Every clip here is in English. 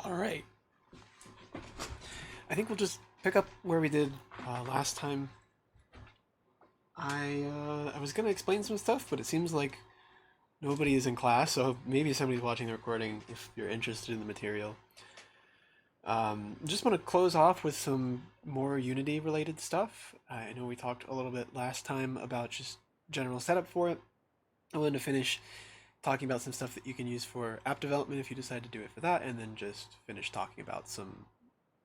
All right. I think we'll just pick up where we did last time. I was gonna explain some stuff, but it seems like nobody is in class, so maybe somebody's watching the recording if you're interested in the material. Just want to close off with some more Unity related stuff. I know we talked a little bit last time about just general setup for it. I wanted to finish talking about some stuff that you can use for app development if you decide to do it for that, and then just finish talking about some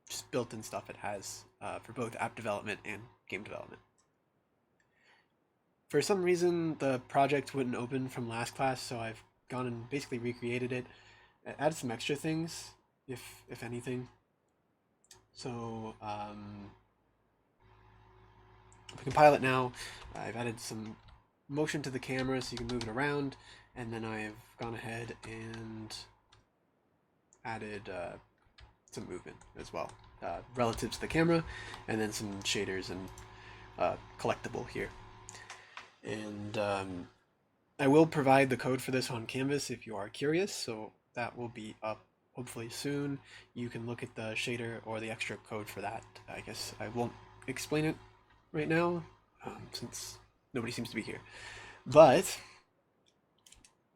just built-in stuff it has for both app development and game development. For some reason, the project wouldn't open from last class, so I've gone and basically recreated it, added some extra things, if anything. So if we compile it now, I've added some motion to the camera so you can move it around, and then I've gone ahead and added some movement as well relative to the camera, and then some shaders and collectible here. And I will provide the code for this on Canvas if you are curious, so that will be up hopefully soon. You can look at the shader or the extra code for that. I guess I won't explain it right now since nobody seems to be here. But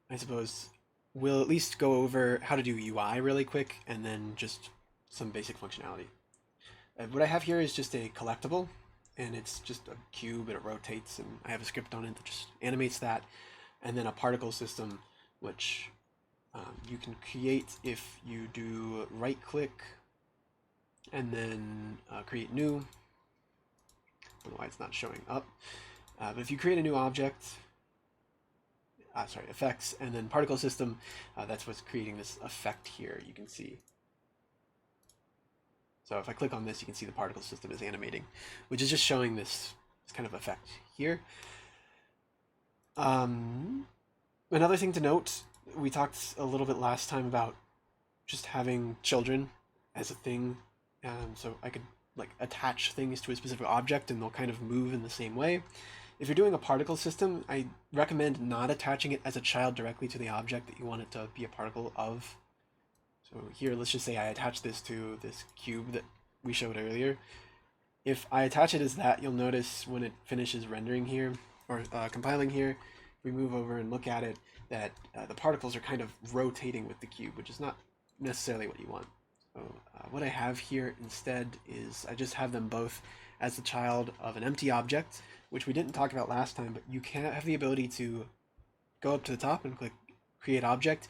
I suppose we'll at least go over how to do UI really quick and then just some basic functionality. What I have here is just a collectible, and it's just a cube and it rotates, and I have a script on it that just animates that, and then a particle system which you can create if you do right click and then create new. I don't know why it's not showing up, but if you create a new object, effects, and then particle system, that's what's creating this effect here, you can see. So if I click on this, you can see the particle system is animating, which is just showing this kind of effect here. Another thing to note, we talked a little bit last time about just having children as a thing. So I could like attach things to a specific object and they'll kind of move in the same way. If you're doing a particle system, I recommend not attaching it as a child directly to the object that you want it to be a particle of. So here, let's just say I attach this to this cube that we showed earlier. If I attach it as that, you'll notice when it finishes rendering here, or compiling here, if we move over and look at it, that the particles are kind of rotating with the cube, which is not necessarily what you want. So what I have here instead is I just have them both as the child of an empty object, which we didn't talk about last time, but you can have the ability to go up to the top and click Create Object,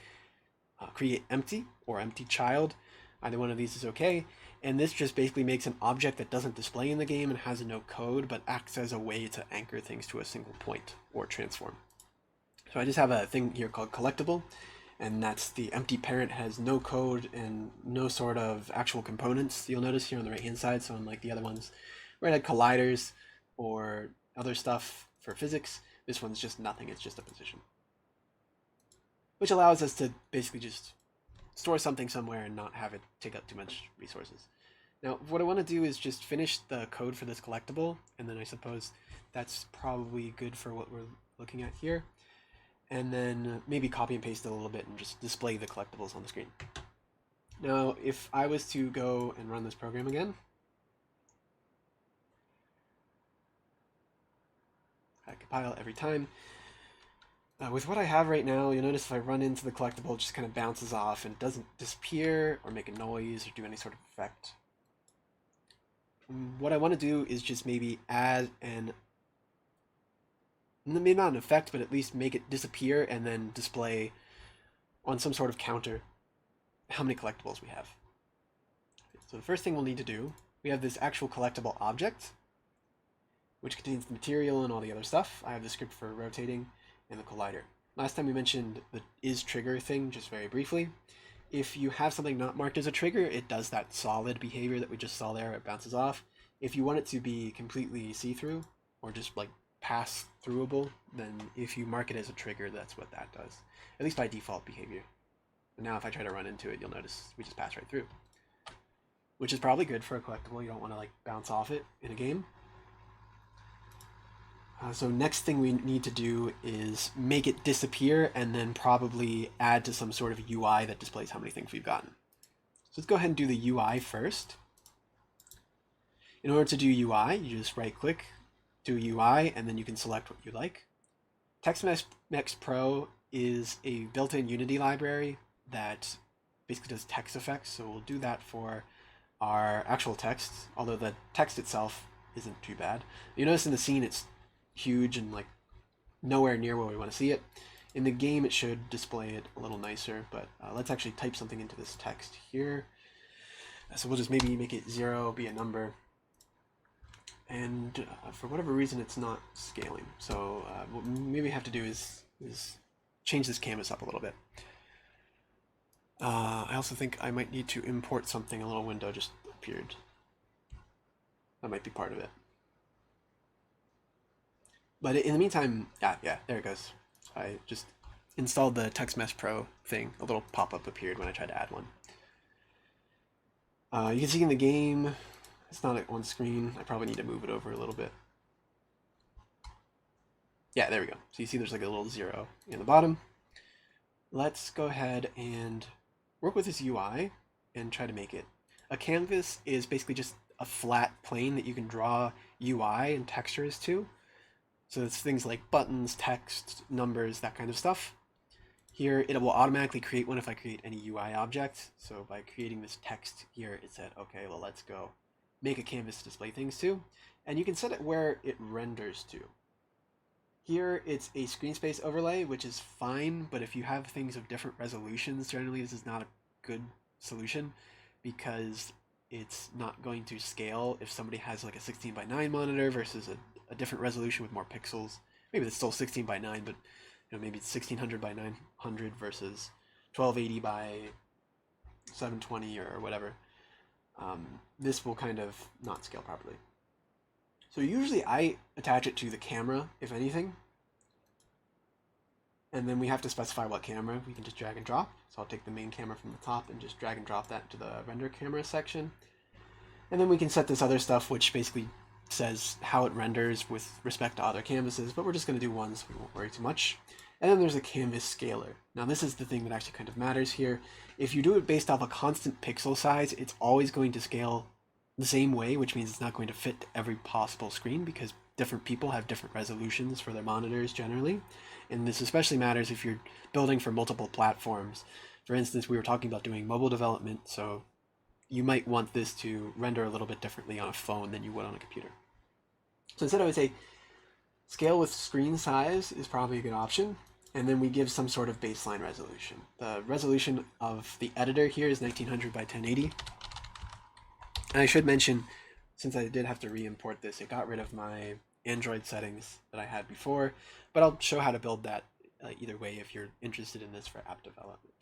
create empty or empty child. Either one of these is okay. And this just basically makes an object that doesn't display in the game and has no code, but acts as a way to anchor things to a single point or transform. So I just have a thing here called Collectible, and that's the empty parent, has no code and no sort of actual components. You'll notice here on the right hand side, so unlike the other ones where it had colliders or other stuff for physics, this one's just nothing, it's just a position. Which allows us to basically just store something somewhere and not have it take up too much resources. Now, what I want to do is just finish the code for this collectible, and then I suppose that's probably good for what we're looking at here. And then maybe copy and paste it a little bit and just display the collectibles on the screen. Now, if I was to go and run this program again, I compile every time. With what I have right now, you'll notice if I run into the collectible, it just kind of bounces off and doesn't disappear or make a noise or do any sort of effect. What I want to do is just maybe add maybe not an effect, but at least make it disappear and then display on some sort of counter how many collectibles we have. So the first thing we'll need to do, we have this actual collectible object, which contains the material and all the other stuff. I have the script for rotating and the collider. Last time we mentioned the isTrigger thing, just very briefly. If you have something not marked as a trigger, it does that solid behavior that we just saw there, it bounces off. If you want it to be completely see-through, or just like pass-throughable, then if you mark it as a trigger, that's what that does. At least by default behavior. And now if I try to run into it, you'll notice we just pass right through. Which is probably good for a collectible, you don't want to like bounce off it in a game. So next thing we need to do is make it disappear and then probably add to some sort of UI that displays how many things we've gotten. let's go ahead and do the UI first. In order to do UI, you just right click, do UI, and then you can select what you like. TextMesh Pro is a built-in Unity library that basically does text effects. So we'll do that for our actual text, although the text itself isn't too bad. You notice in the scene it's huge and like nowhere near where we want to see it. In the game it should display it a little nicer, but let's actually type something into this text here. So we'll just maybe make it 0, be a number. And for whatever reason it's not scaling. So what maybe we have to do is change this canvas up a little bit. I also think I might need to import something. A little window just appeared. That might be part of it. But in the meantime, yeah, there it goes. I just installed the TextMesh Pro thing. A little pop-up appeared when I tried to add one. You can see in the game, it's not on screen. I probably need to move it over a little bit. Yeah, there we go. So you see there's like a little 0 in the bottom. Let's go ahead and work with this UI and try to make it. A canvas is basically just a flat plane that you can draw UI and textures to. So it's things like buttons, text, numbers, that kind of stuff. Here, it will automatically create one if I create any UI object. So by creating this text here, it said, okay, well, let's go make a canvas to display things to. And you can set it where it renders to. Here, it's a screen space overlay, which is fine, but if you have things of different resolutions, generally this is not a good solution because it's not going to scale if somebody has like a 16:9 monitor versus a different resolution with more pixels. Maybe it's still 16:9, but maybe it's 1600 by 900 versus 1280 by 720 or whatever. This will kind of not scale properly. So usually I attach it to the camera, if anything. And then we have to specify what camera. We can just drag and drop. So I'll take the main camera from the top and just drag and drop that to the render camera section. And then we can set this other stuff, which basically says how it renders with respect to other canvases, but we're just going to do one so we won't worry too much. And then there's a canvas scaler. Now this is the thing that actually kind of matters here. If you do it based off a constant pixel size, it's always going to scale the same way, which means it's not going to fit every possible screen because different people have different resolutions for their monitors generally. And this especially matters if you're building for multiple platforms. For instance, we were talking about doing mobile development, so you might want this to render a little bit differently on a phone than you would on a computer. So instead I would say scale with screen size is probably a good option. And then we give some sort of baseline resolution. The resolution of the editor here is 1900 by 1080. And I should mention, since I did have to re-import this, it got rid of my Android settings that I had before, but I'll show how to build that either way if you're interested in this for app development.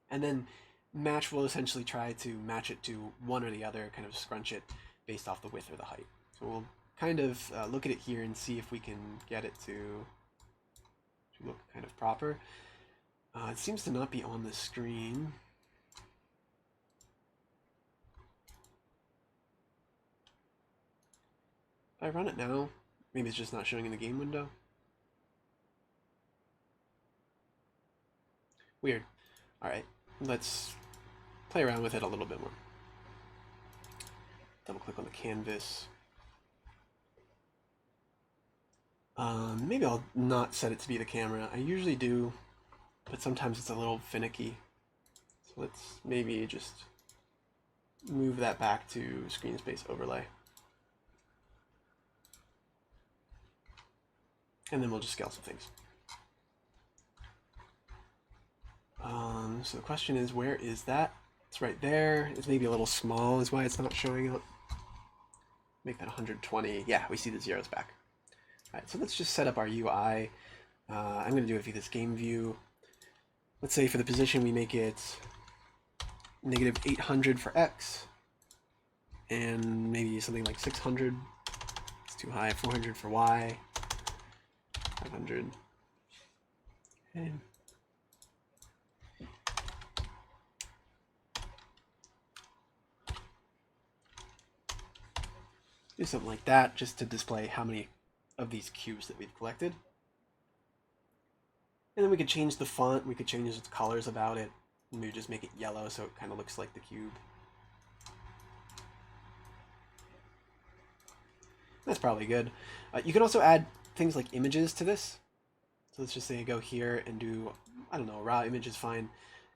And then match will essentially try to match it to one or the other, kind of scrunch it based off the width or the height. So we'll kind of look at it here and see if we can get it to look kind of proper. It seems to not be on the screen. If I run it now, maybe it's just not showing in the game window. Weird. Alright, let's play around with it a little bit more. Double click on the canvas. Maybe I'll not set it to be the camera. I usually do, but sometimes it's a little finicky. So let's maybe just move that back to screen space overlay. And then we'll just scale some things. So the question is, where is that? It's right there. It's maybe a little small is why it's not showing up. Make that 120. Yeah, we see the zeros back. All right, so let's just set up our UI. I'm going to do it via this game view. Let's say for the position we make it -800 for X, and maybe something like 600. It's too high. 400 for Y. 500. Okay. Do something like that just to display how many of these cubes that we've collected. And then we could change the font, we could change the colors about it. Maybe just make it yellow so it kind of looks like the cube. That's probably good. You can also add things like images to this. So let's just say I go here and do, I don't know, raw image is fine.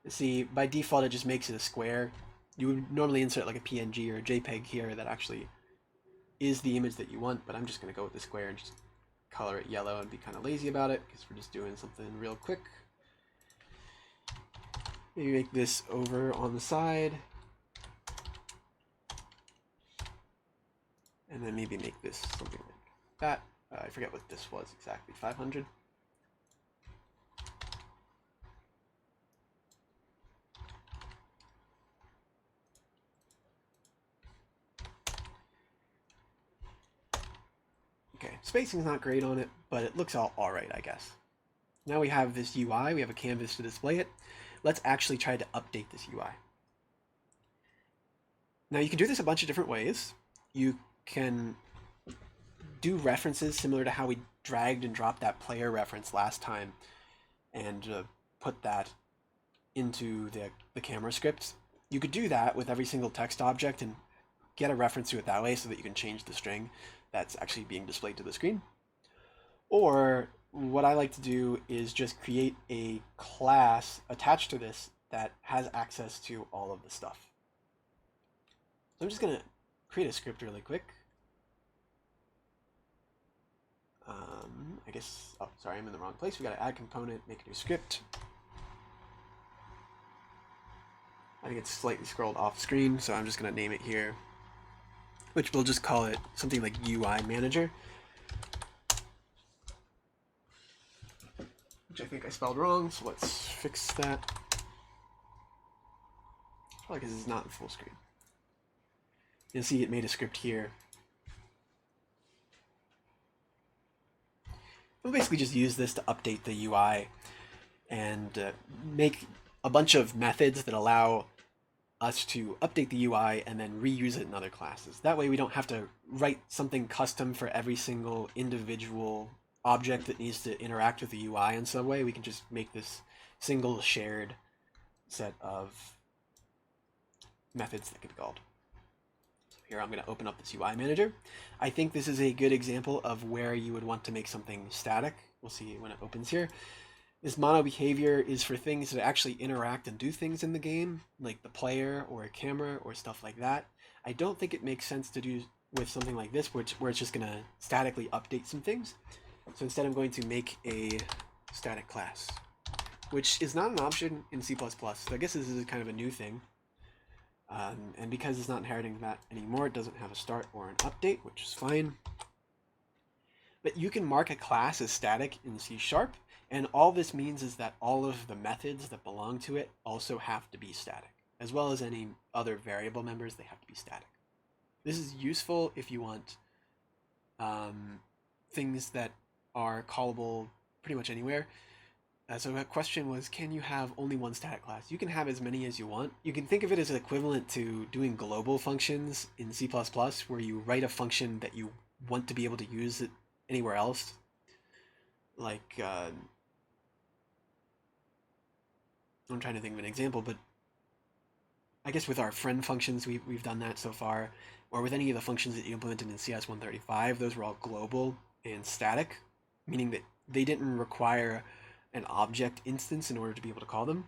See, by default, it just makes it a square. You would normally insert like a PNG or a JPEG here that actually is the image that you want, but I'm just going to go with the square and just color it yellow and be kind of lazy about it because we're just doing something real quick. Maybe make this over on the side. And then maybe make this something like that. I forget what this was exactly, 500. Okay, spacing's not great on it, but it looks all right, I guess. Now we have this UI, we have a canvas to display it. Let's actually try to update this UI. Now you can do this a bunch of different ways. You can do references similar to how we dragged and dropped that player reference last time and put that into the camera script. You could do that with every single text object and get a reference to it that way so that you can change the string that's actually being displayed to the screen. Or what I like to do is just create a class attached to this that has access to all of the stuff. So I'm just going to create a script really quick. I guess, oh, sorry, I'm in the wrong place. We got to add component, make a new script. I think it's slightly scrolled off screen, so I'm just going to name it here, which we'll just call it something like UI Manager, which I think I spelled wrong, so let's fix that. Probably because it's not in full screen. You'll see it made a script here. We'll basically just use this to update the UI and make a bunch of methods that allow us to update the UI and then reuse it in other classes. That way we don't have to write something custom for every single individual object that needs to interact with the UI in some way. We can just make this single shared set of methods that can be called. Here I'm going to open up this UI manager. I think this is a good example of where you would want to make something static. We'll see when it opens here. This mono behavior is for things that actually interact and do things in the game, like the player or a camera or stuff like that. I don't think it makes sense to do with something like this, where it's just going to statically update some things. So instead I'm going to make a static class, which is not an option in C++. So I guess this is kind of a new thing. And because it's not inheriting that anymore, it doesn't have a start or an update, which is fine. But you can mark a class as static in C#, and all this means is that all of the methods that belong to it also have to be static, as well as any other variable members, they have to be static. This is useful if you want things that are callable pretty much anywhere. So the question was, can you have only one static class? You can have as many as you want. You can think of it as equivalent to doing global functions in C++, where you write a function that you want to be able to use it anywhere else. Like, I'm trying to think of an example, but I guess with our friend functions, we've done that so far. Or with any of the functions that you implemented in CS135, those were all global and static, meaning that they didn't require an object instance in order to be able to call them.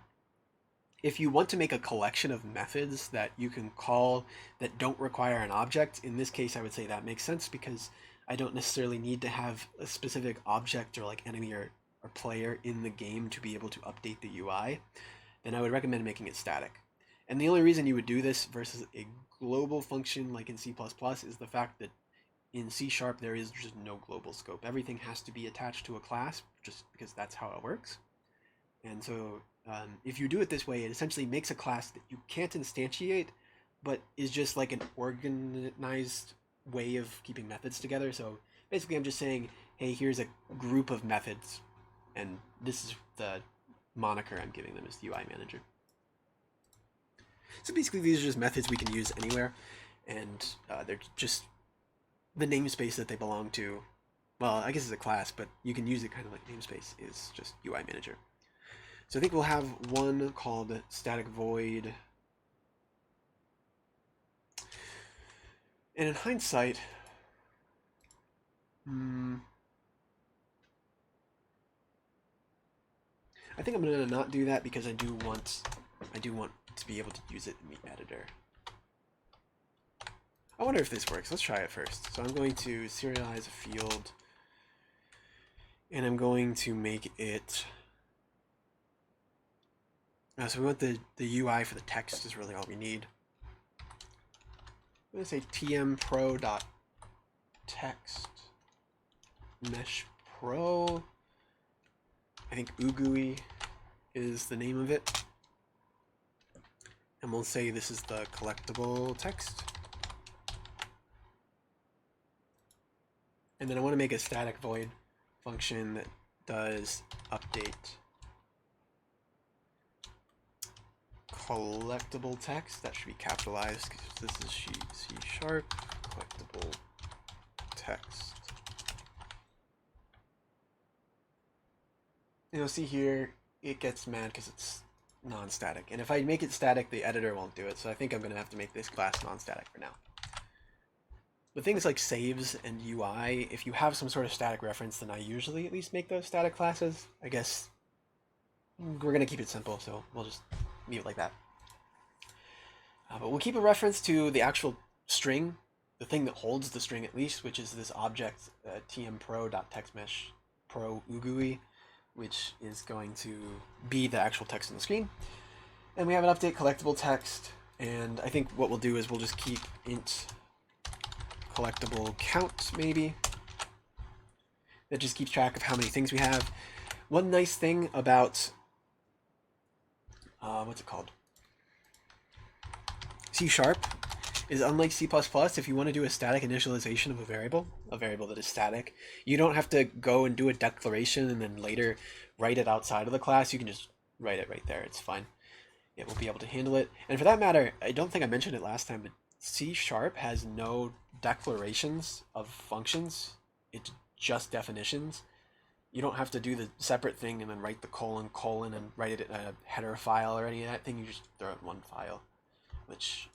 If you want to make a collection of methods that you can call that don't require an object, in this case I would say that makes sense because I don't necessarily need to have a specific object or like enemy or player in the game to be able to update the UI, then I would recommend making it static. And the only reason you would do this versus a global function like in C++ is the fact that in C# there is just no global scope. Everything has to be attached to a class just because that's how it works. And so if you do it this way, it essentially makes a class that you can't instantiate, but is just like an organized way of keeping methods together. So basically I'm just saying, hey, here's a group of methods, and this is the moniker I'm giving them as the UI manager. So basically these are just methods we can use anywhere, and they're just the namespace that they belong to. Well, I guess it's a class, but you can use it kind of like namespace is just UI manager. So I think we'll have one called static void. And in hindsight, I think I'm gonna not do that because I do want to be able to use it in the editor. I wonder if this works. Let's try it first. So I'm going to serialize a field, and I'm going to make it. So we want the UI for the text is really all we need. I'm going to say tmpro.text mesh pro. I think Ugui is the name of it. And we'll say this is the collectible text. And then I want to make a static void function that does update collectible text. That should be capitalized because this is Csharp collectible text. You'll see here it gets mad because it's non-static, and if I make it static, the editor won't do it. So I think I'm going to have to make this class non-static for now. But things like saves and UI, if you have some sort of static reference, then I usually at least make those static classes. I guess we're going to keep it simple, so we'll just leave it like that. But we'll keep a reference to the actual string, the thing that holds the string at least, which is this object tmpro.textMeshProUGUI, which is going to be the actual text on the screen. And we have an update collectible text, and I think what we'll do is we'll just keep int collectible count, maybe. That just keeps track of how many things we have. One nice thing about what's it called? Csharp is, unlike C++, if you want to do a static initialization of a variable that is static, you don't have to go and do a declaration and then later write it outside of the class. You can just write it right there. It's fine. It will be able to handle it. And for that matter, I don't think I mentioned it last time, but Csharp has no declarations of functions. It's just definitions. You don't have to do the separate thing and then write the colon and write it in a header file or any of that thing. You just throw it in one file, which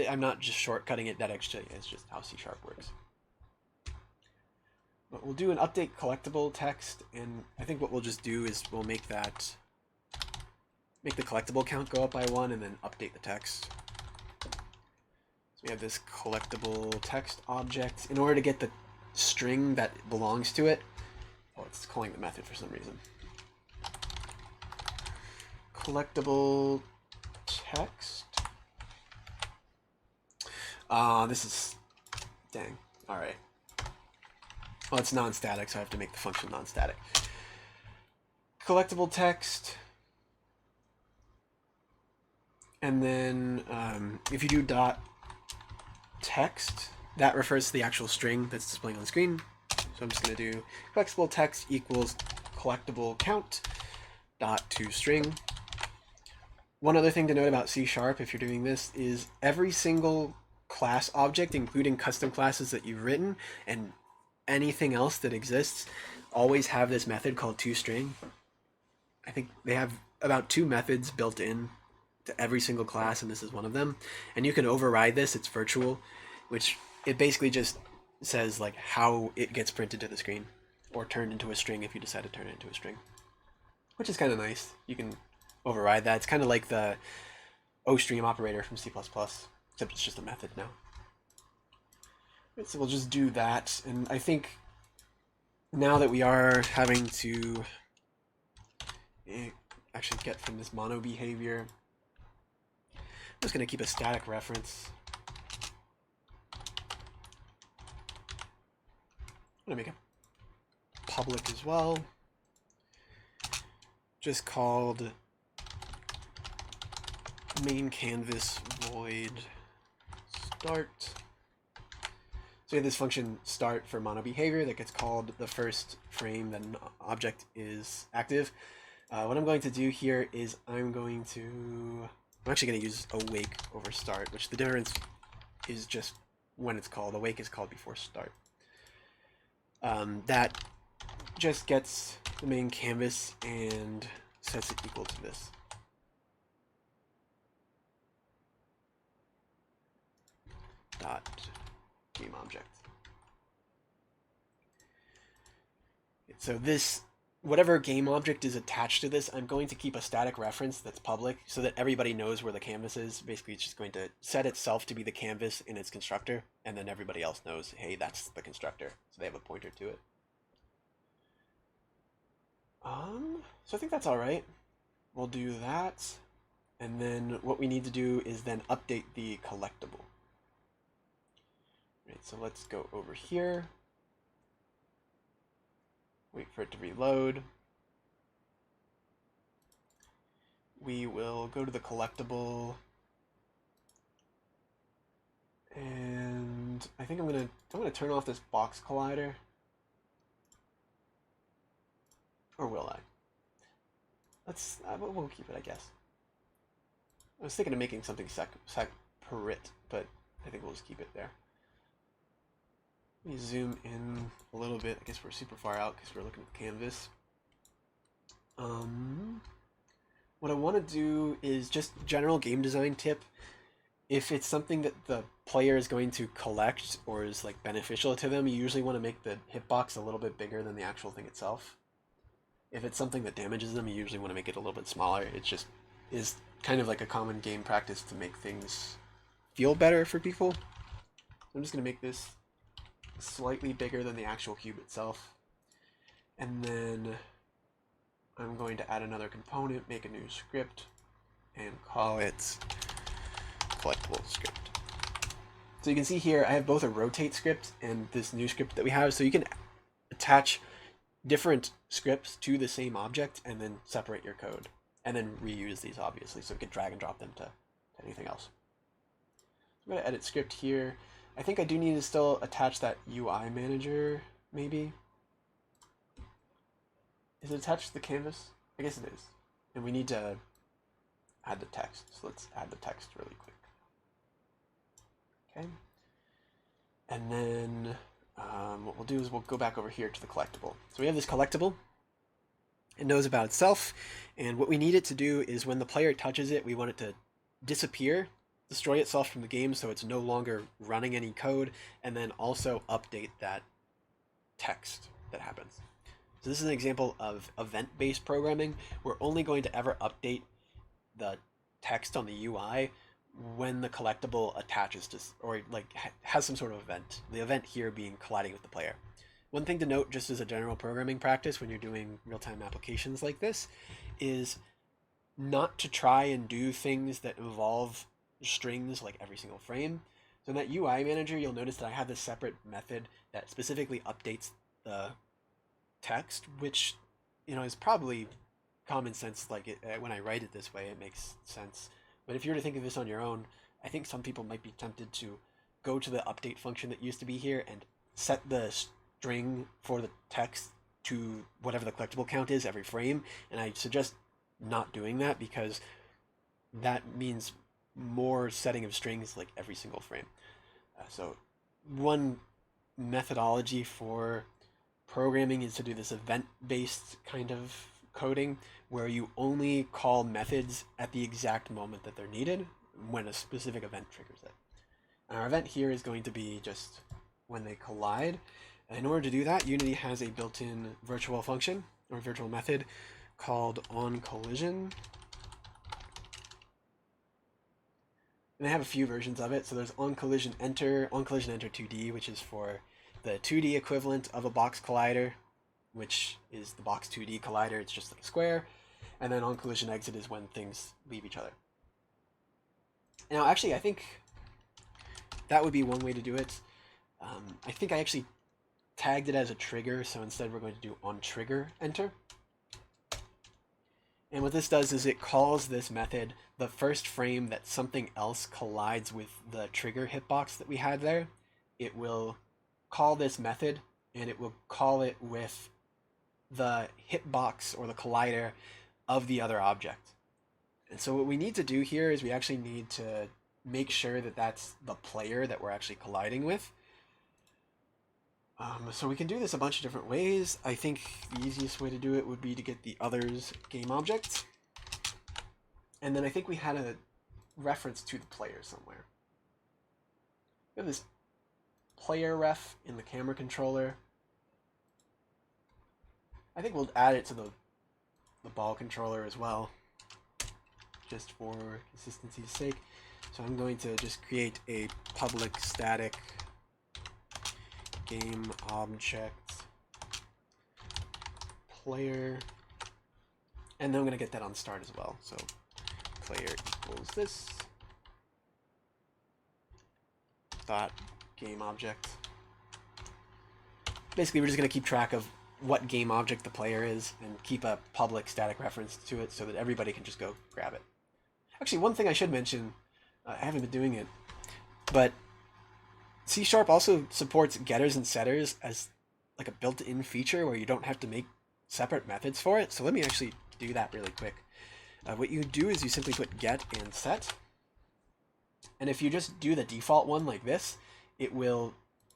I'm not just shortcutting it. That actually is just how Csharp works. But we'll do an update collectible text, and I think what we'll just do is we'll make the collectible count go up by 1 and then update the text. We have this collectible text object. In order to get the string that belongs to it, oh, it's calling the method for some reason. Collectible text. This is, dang, all right. Well, it's non-static, so I have to make the function non-static. Collectible text. And then if you do dot text, that refers to the actual string that's displaying on the screen. So I'm just going to do collectible text equals collectible count dot toString. One other thing to note about Csharp, if you're doing this, is every single class object, including custom classes that you've written and anything else that exists, always have this method called toString. I think they have about 2 methods built in to every single class, and this is one of them. And you can override this. It's virtual, which it basically just says like how it gets printed to the screen or turned into a string if you decide to turn it into a string, which is kind of nice. You can override that. It's kind of like the OStream operator from C++, except it's just a method now. So we'll just do that. And I think now that we are having to actually get from this mono behavior, I'm just going to keep a static reference. I'm going to make a public as well, just called main canvas void start. So we have this function start for mono behavior that gets called the first frame that an object is active. What I'm going to do here is I'm actually going to use awake over start, which the difference is just when it's called. Awake is called before start. That just gets the main canvas and sets it equal to this. Dot game object. So this, whatever game object is attached to this, I'm going to keep a static reference that's public so that everybody knows where the canvas is. Basically, it's just going to set itself to be the canvas in its constructor, and then everybody else knows, hey, that's the constructor. So they have a pointer to it. So I think that's all right. We'll do that. And then what we need to do is then update the collectible. Right, so let's go over here. Wait for it to reload. We will go to the collectible. And I think I'm gonna turn off this box collider. Or will I? We'll keep it, I guess. I was thinking of making something separate, but I think we'll just keep it there. Let me zoom in a little bit. I guess we're super far out because we're looking at the canvas. What I want to do is just general game design tip. If it's something that the player is going to collect or is like beneficial to them, you usually want to make the hitbox a little bit bigger than the actual thing itself. If it's something that damages them, you usually want to make it a little bit smaller. It just is kind of like a common game practice to make things feel better for people. I'm just going to make this slightly bigger than the actual cube itself. And then I'm going to add another component, make a new script, and call it Collectible script. So you can see here I have both a rotate script and this new script that we have. So you can attach different scripts to the same object and then separate your code. And then reuse these, obviously, so we can drag and drop them to anything else. I'm going to edit script here. I think I do need to still attach that UI manager, maybe. Is it attached to the canvas? I guess it is. And we need to add the text. So let's add the text really quick. Okay. And then what we'll do is we'll go back over here to the collectible. So we have this collectible. It knows about itself. And what we need it to do is when the player touches it, we want it to disappear, destroy itself from the game so it's no longer running any code, and then also update that text that happens. So this is an example of event-based programming. We're only going to ever update the text on the UI when the collectible attaches to, or like has some sort of event. The event here being colliding with the player. One thing to note, just as a general programming practice when you're doing real-time applications like this, is not to try and do things that involve strings like every single frame. So in that UI manager, you'll notice that I have this separate method that specifically updates the text, which, you know, is probably common sense. Like when I write it this way, it makes sense. But if you were to think of this on your own, I think some people might be tempted to go to the update function that used to be here and set the string for the text to whatever the collectible count is every frame. And I suggest not doing that because that means more setting of strings like every single frame. So one methodology for programming is to do this event-based kind of coding where you only call methods at the exact moment that they're needed when a specific event triggers it. And our event here is going to be just when they collide. And in order to do that, Unity has a built-in virtual function or virtual method called OnCollision. And they have a few versions of it. So there's OnCollision Enter 2D, which is for the 2D equivalent of a box collider, which is the box 2D collider. It's just like a square. And then OnCollision Exit is when things leave each other. Now, actually, I think that would be one way to do it. I think I actually tagged it as a trigger, so instead we're going to do onTriggerEnter. And what this does is it calls this method the first frame that something else collides with the trigger hitbox that we had there. It will call this method, and it will call it with the hitbox or the collider of the other object. And so what we need to do here is we actually need to make sure that that's the player that we're actually colliding with. So we can do this a bunch of different ways. I think the easiest way to do it would be to get the others game object. And then I think we had a reference to the player somewhere. We have this player ref in the camera controller. I think we'll add it to the ball controller as well, just for consistency's sake. So I'm going to just create a public static game object player, and then I'm going to get that on start as well. So player equals this dot game object. Basically, we're just going to keep track of what game object the player is and keep a public static reference to it so that everybody can just go grab it. Actually, one thing I should mention, I haven't been doing it, but C# also supports getters and setters as like a built-in feature where you don't have to make separate methods for it. So let me actually do that really quick. What you do is you simply put get and set. And if you just do the default one like this, it will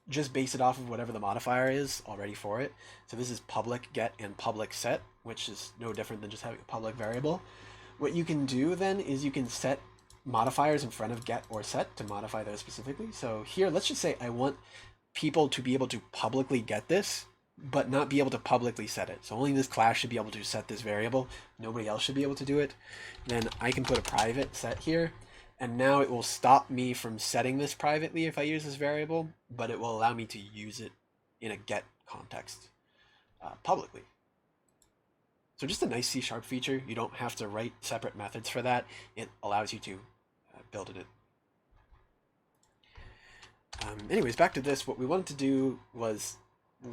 just base it off of whatever the modifier is already for it. So this is public get and public set, which is no different than just having a public variable. What you can do then is you can set modifiers in front of get or set to modify those specifically. So here, let's just say I want people to be able to publicly get this, but not be able to publicly set it. So only this class should be able to set this variable. Nobody else should be able to do it. Then I can put a private set here, and now it will stop me from setting this privately if I use this variable, but it will allow me to use it in a get context publicly. So just a nice C# feature. You don't have to write separate methods for that. It allows you to build it in. Anyways, back to this. What we wanted to do was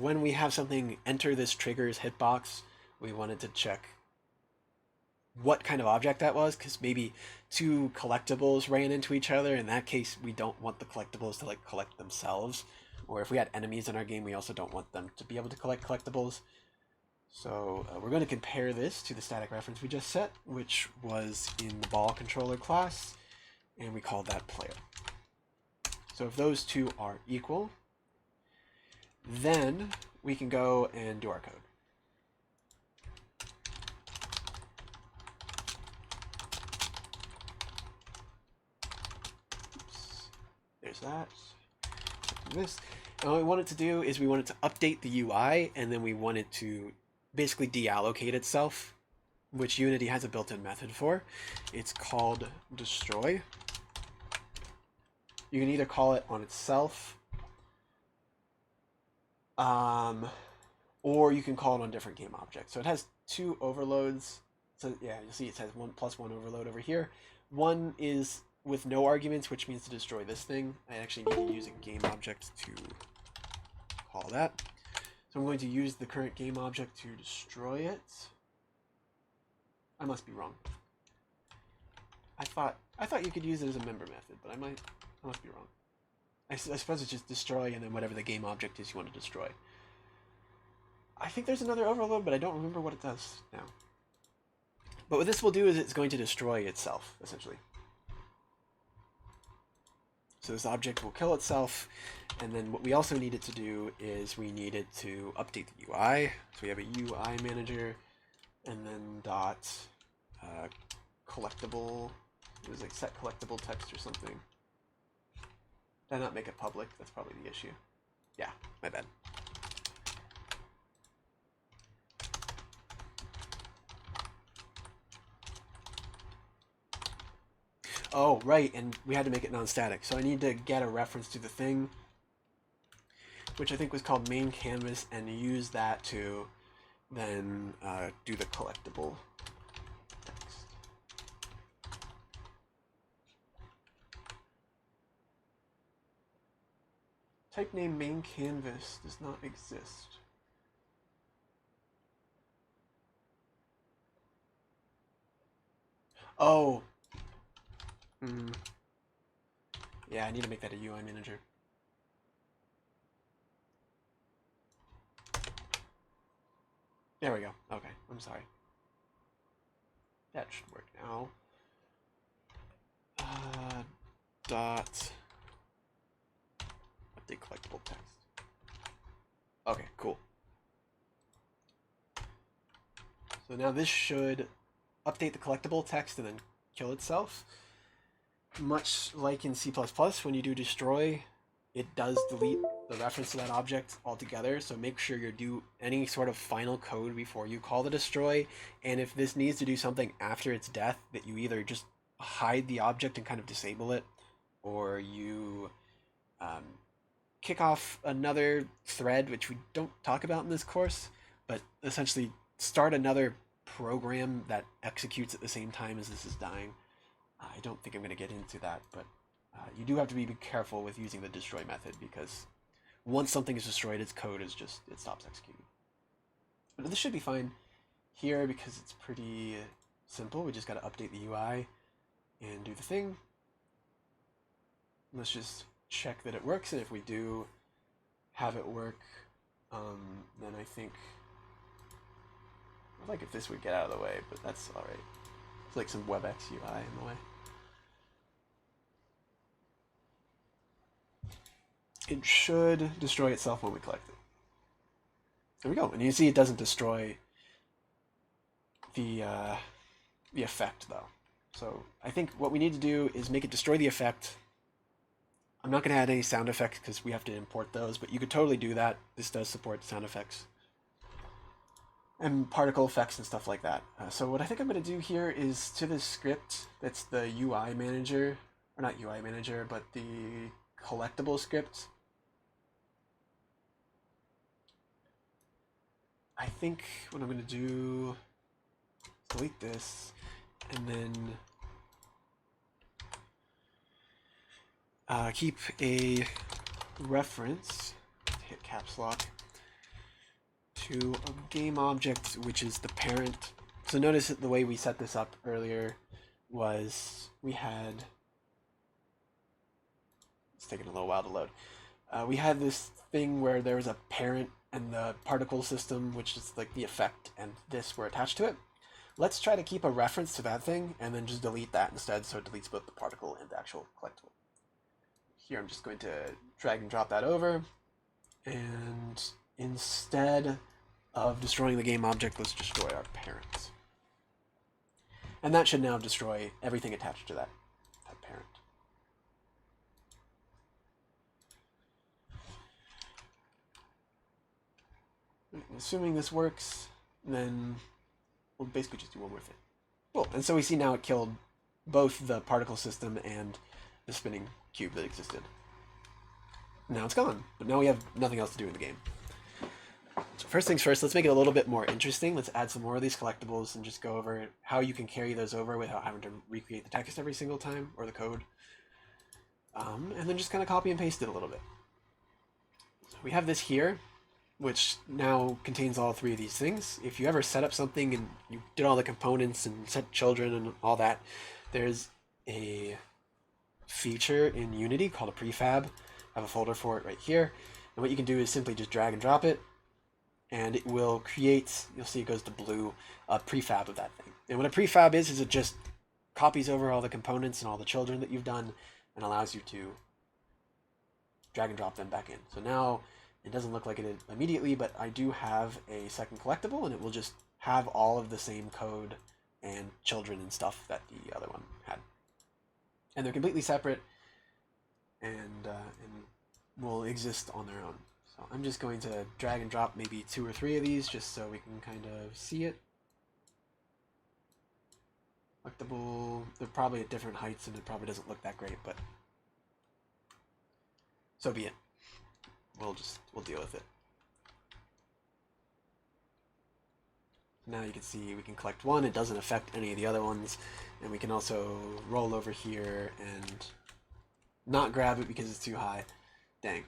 when we have something enter this trigger's hitbox, we wanted to check what kind of object that was, because maybe two collectibles ran into each other. In that case, we don't want the collectibles to like collect themselves. Or if we had enemies in our game, we also don't want them to be able to collect collectibles. So we're going to compare this to the static reference we just set, which was in the ball controller class, and we called that player. So if those two are equal, then we can go and do our code. Oops. There's that. This. And what we wanted to do is we wanted to update the UI, and then we wanted to basically deallocate itself, which Unity has a built-in method for. It's called destroy. You can either call it on itself, or you can call it on different game objects. So it has two overloads. So yeah, you'll see it says 1+1 overload over here. One is with no arguments, which means to destroy this thing. I actually need to use a game object to call that. So I'm going to use the current game object to destroy it. I must be wrong. I thought you could use it as a member method, but I must be wrong. I suppose it's just destroy and then whatever the game object is you want to destroy. I think there's another overload, but I don't remember what it does now. But what this will do is it's going to destroy itself, essentially. So this object will kill itself, and then what we also needed to do is we needed to update the UI. So we have a UI manager, and then dot collectible. It was like set collectible text or something. Did I not make it public? That's probably the issue. Yeah, my bad. Oh, right, and we had to make it non-static. So I need to get a reference to the thing, which I think was called main canvas, and use that to then do the collectible text. Type name main canvas does not exist. Oh. Yeah, I need to make that a UI manager. There we go. Okay, I'm sorry. That should work now. Dot update collectible text. Okay, cool. So now this should update the collectible text and then kill itself. Much like in C++, when you do destroy, it does delete the reference to that object altogether, so make sure you do any sort of final code before you call the destroy, and if this needs to do something after its death, that you either just hide the object and kind of disable it, or you kick off another thread, which we don't talk about in this course, but essentially start another program that executes at the same time as this is dying. I don't think I'm going to get into that, but you do have to be careful with using the destroy method, because once something is destroyed, its code is just, it stops executing. But this should be fine here because it's pretty simple. We just got to update the UI and do the thing. Let's just check that it works, and if we do have it work, then I think I'd like if this would get out of the way, but that's all right. It's like some WebEx UI in the way. It should destroy itself when we collect it. There we go, and you see it doesn't destroy the effect though. So I think what we need to do is make it destroy the effect. I'm not going to add any sound effects because we have to import those, but you could totally do that. This does support sound effects and particle effects and stuff like that. So what I think I'm going to do here is to this script that's the UI manager, or not UI manager, but the collectible script. I think what I'm going to do is delete this and then keep a reference, hit caps lock, to a game object, which is the parent. So notice that the way we set this up earlier was we had, it's taking a little while to load. We had this thing where there was a parent and the particle system, which is like the effect, and this were attached to it. Let's try to keep a reference to that thing and then just delete that instead, so it deletes both the particle and the actual collectible. Here I'm just going to drag and drop that over, and instead of destroying the game object, let's destroy our parent. And that should now destroy everything attached to that parent. Assuming this works, then we'll basically just do one more thing. Cool, and so we see now it killed both the particle system and the spinning cube that existed. Now it's gone, but now we have nothing else to do in the game. So first things first, let's make it a little bit more interesting. Let's add some more of these collectibles and just go over how you can carry those over without having to recreate the text every single time, or the code. And then just kind of copy and paste it a little bit. So we have this here, which now contains all three of these things. If you ever set up something and you did all the components and set children and all that, there's a feature in Unity called a prefab. I have a folder for it right here. And what you can do is simply just drag and drop it, and it will create, you'll see it goes to blue, a prefab of that thing. And what a prefab is it just copies over all the components and all the children that you've done and allows you to drag and drop them back in. So now it doesn't look like it immediately, but I do have a second collectible, and it will just have all of the same code and children and stuff that the other one had. And they're completely separate and will exist on their own. So I'm just going to drag and drop maybe 2 or 3 of these just so we can kind of see it. Collectible, they're probably at different heights and it probably doesn't look that great, but so be it. We'll deal with it. Now you can see we can collect one, it doesn't affect any of the other ones, and we can also roll over here and not grab it because it's too high. Dang.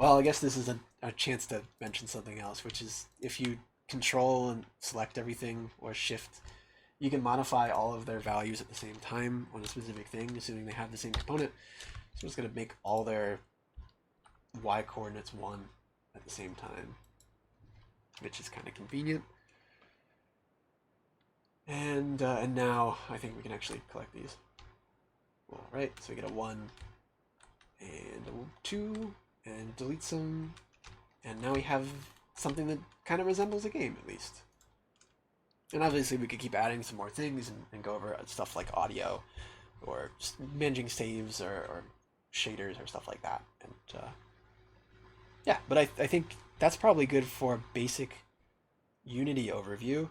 Well, I guess this is a chance to mention something else, which is if you control and select everything, or shift, you can modify all of their values at the same time on a specific thing, assuming they have the same component. So I'm just going to make all their y coordinates 1 at the same time, which is kind of convenient. And now I think we can actually collect these. All right, so we get a 1 and a 2, and delete some And now we have something that kind of resembles a game, at least. And obviously we could keep adding some more things and go over stuff like audio, or just managing saves, or shaders, or stuff like that. And yeah, but I think that's probably good for basic Unity overview.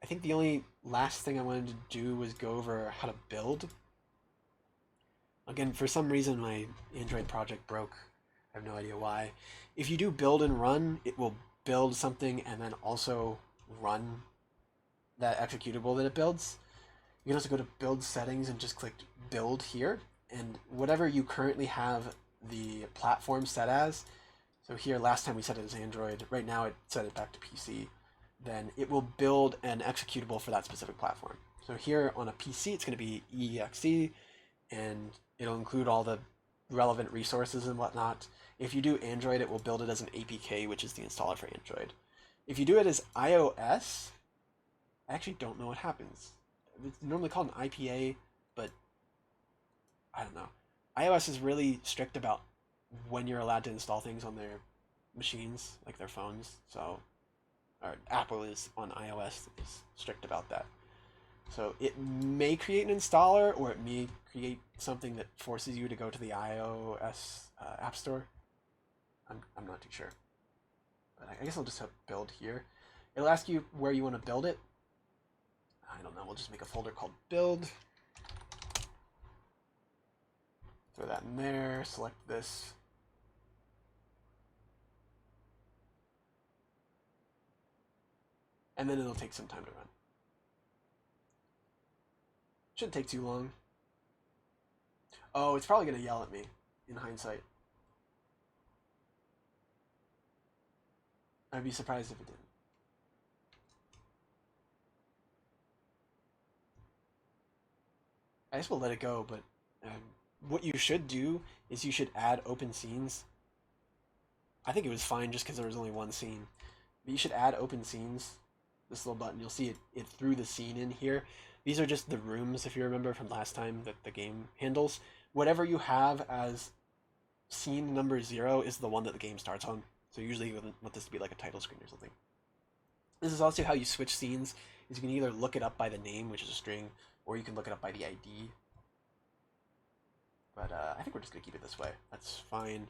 I think the only last thing I wanted to do was go over how to build. Again, for some reason my Android project broke. I have no idea why. If you do build and run, it will build something and then also run that executable that it builds. You can also go to build settings and just click build here, and whatever you currently have the platform set as, so here last time we set it as Android, right now it set it back to PC, then it will build an executable for that specific platform. So here on a PC it's going to be EXE, and it'll include all the relevant resources and whatnot. If you do Android, it will build it as an APK, which is the installer for Android. If you do it as iOS, I actually don't know what happens. It's normally called an IPA, but I don't know. iOS is really strict about when you're allowed to install things on their machines, like their phones. So, or Apple is on iOS is strict about that. So it may create an installer, or it may create something that forces you to go to the iOS App Store. I'm not too sure. But I guess I'll just hit build here. It'll ask you where you want to build it. I don't know, we'll just make a folder called build. Throw that in there, select this. And then it'll take some time to run. Shouldn't take too long. Oh, it's probably going to yell at me in hindsight. I'd be surprised if it didn't. I guess we'll let it go, but what you should do is you should add open scenes. I think it was fine just because there was only one scene. But you should add open scenes. This little button, you'll see it threw the scene in here. These are just the rooms, if you remember from last time, that the game handles. Whatever you have as scene number 0 is the one that the game starts on. So usually you want this to be like a title screen or something. This is also how you switch scenes, is you can either look it up by the name, which is a string, or you can look it up by the ID. But I think we're just going to keep it this way. That's fine.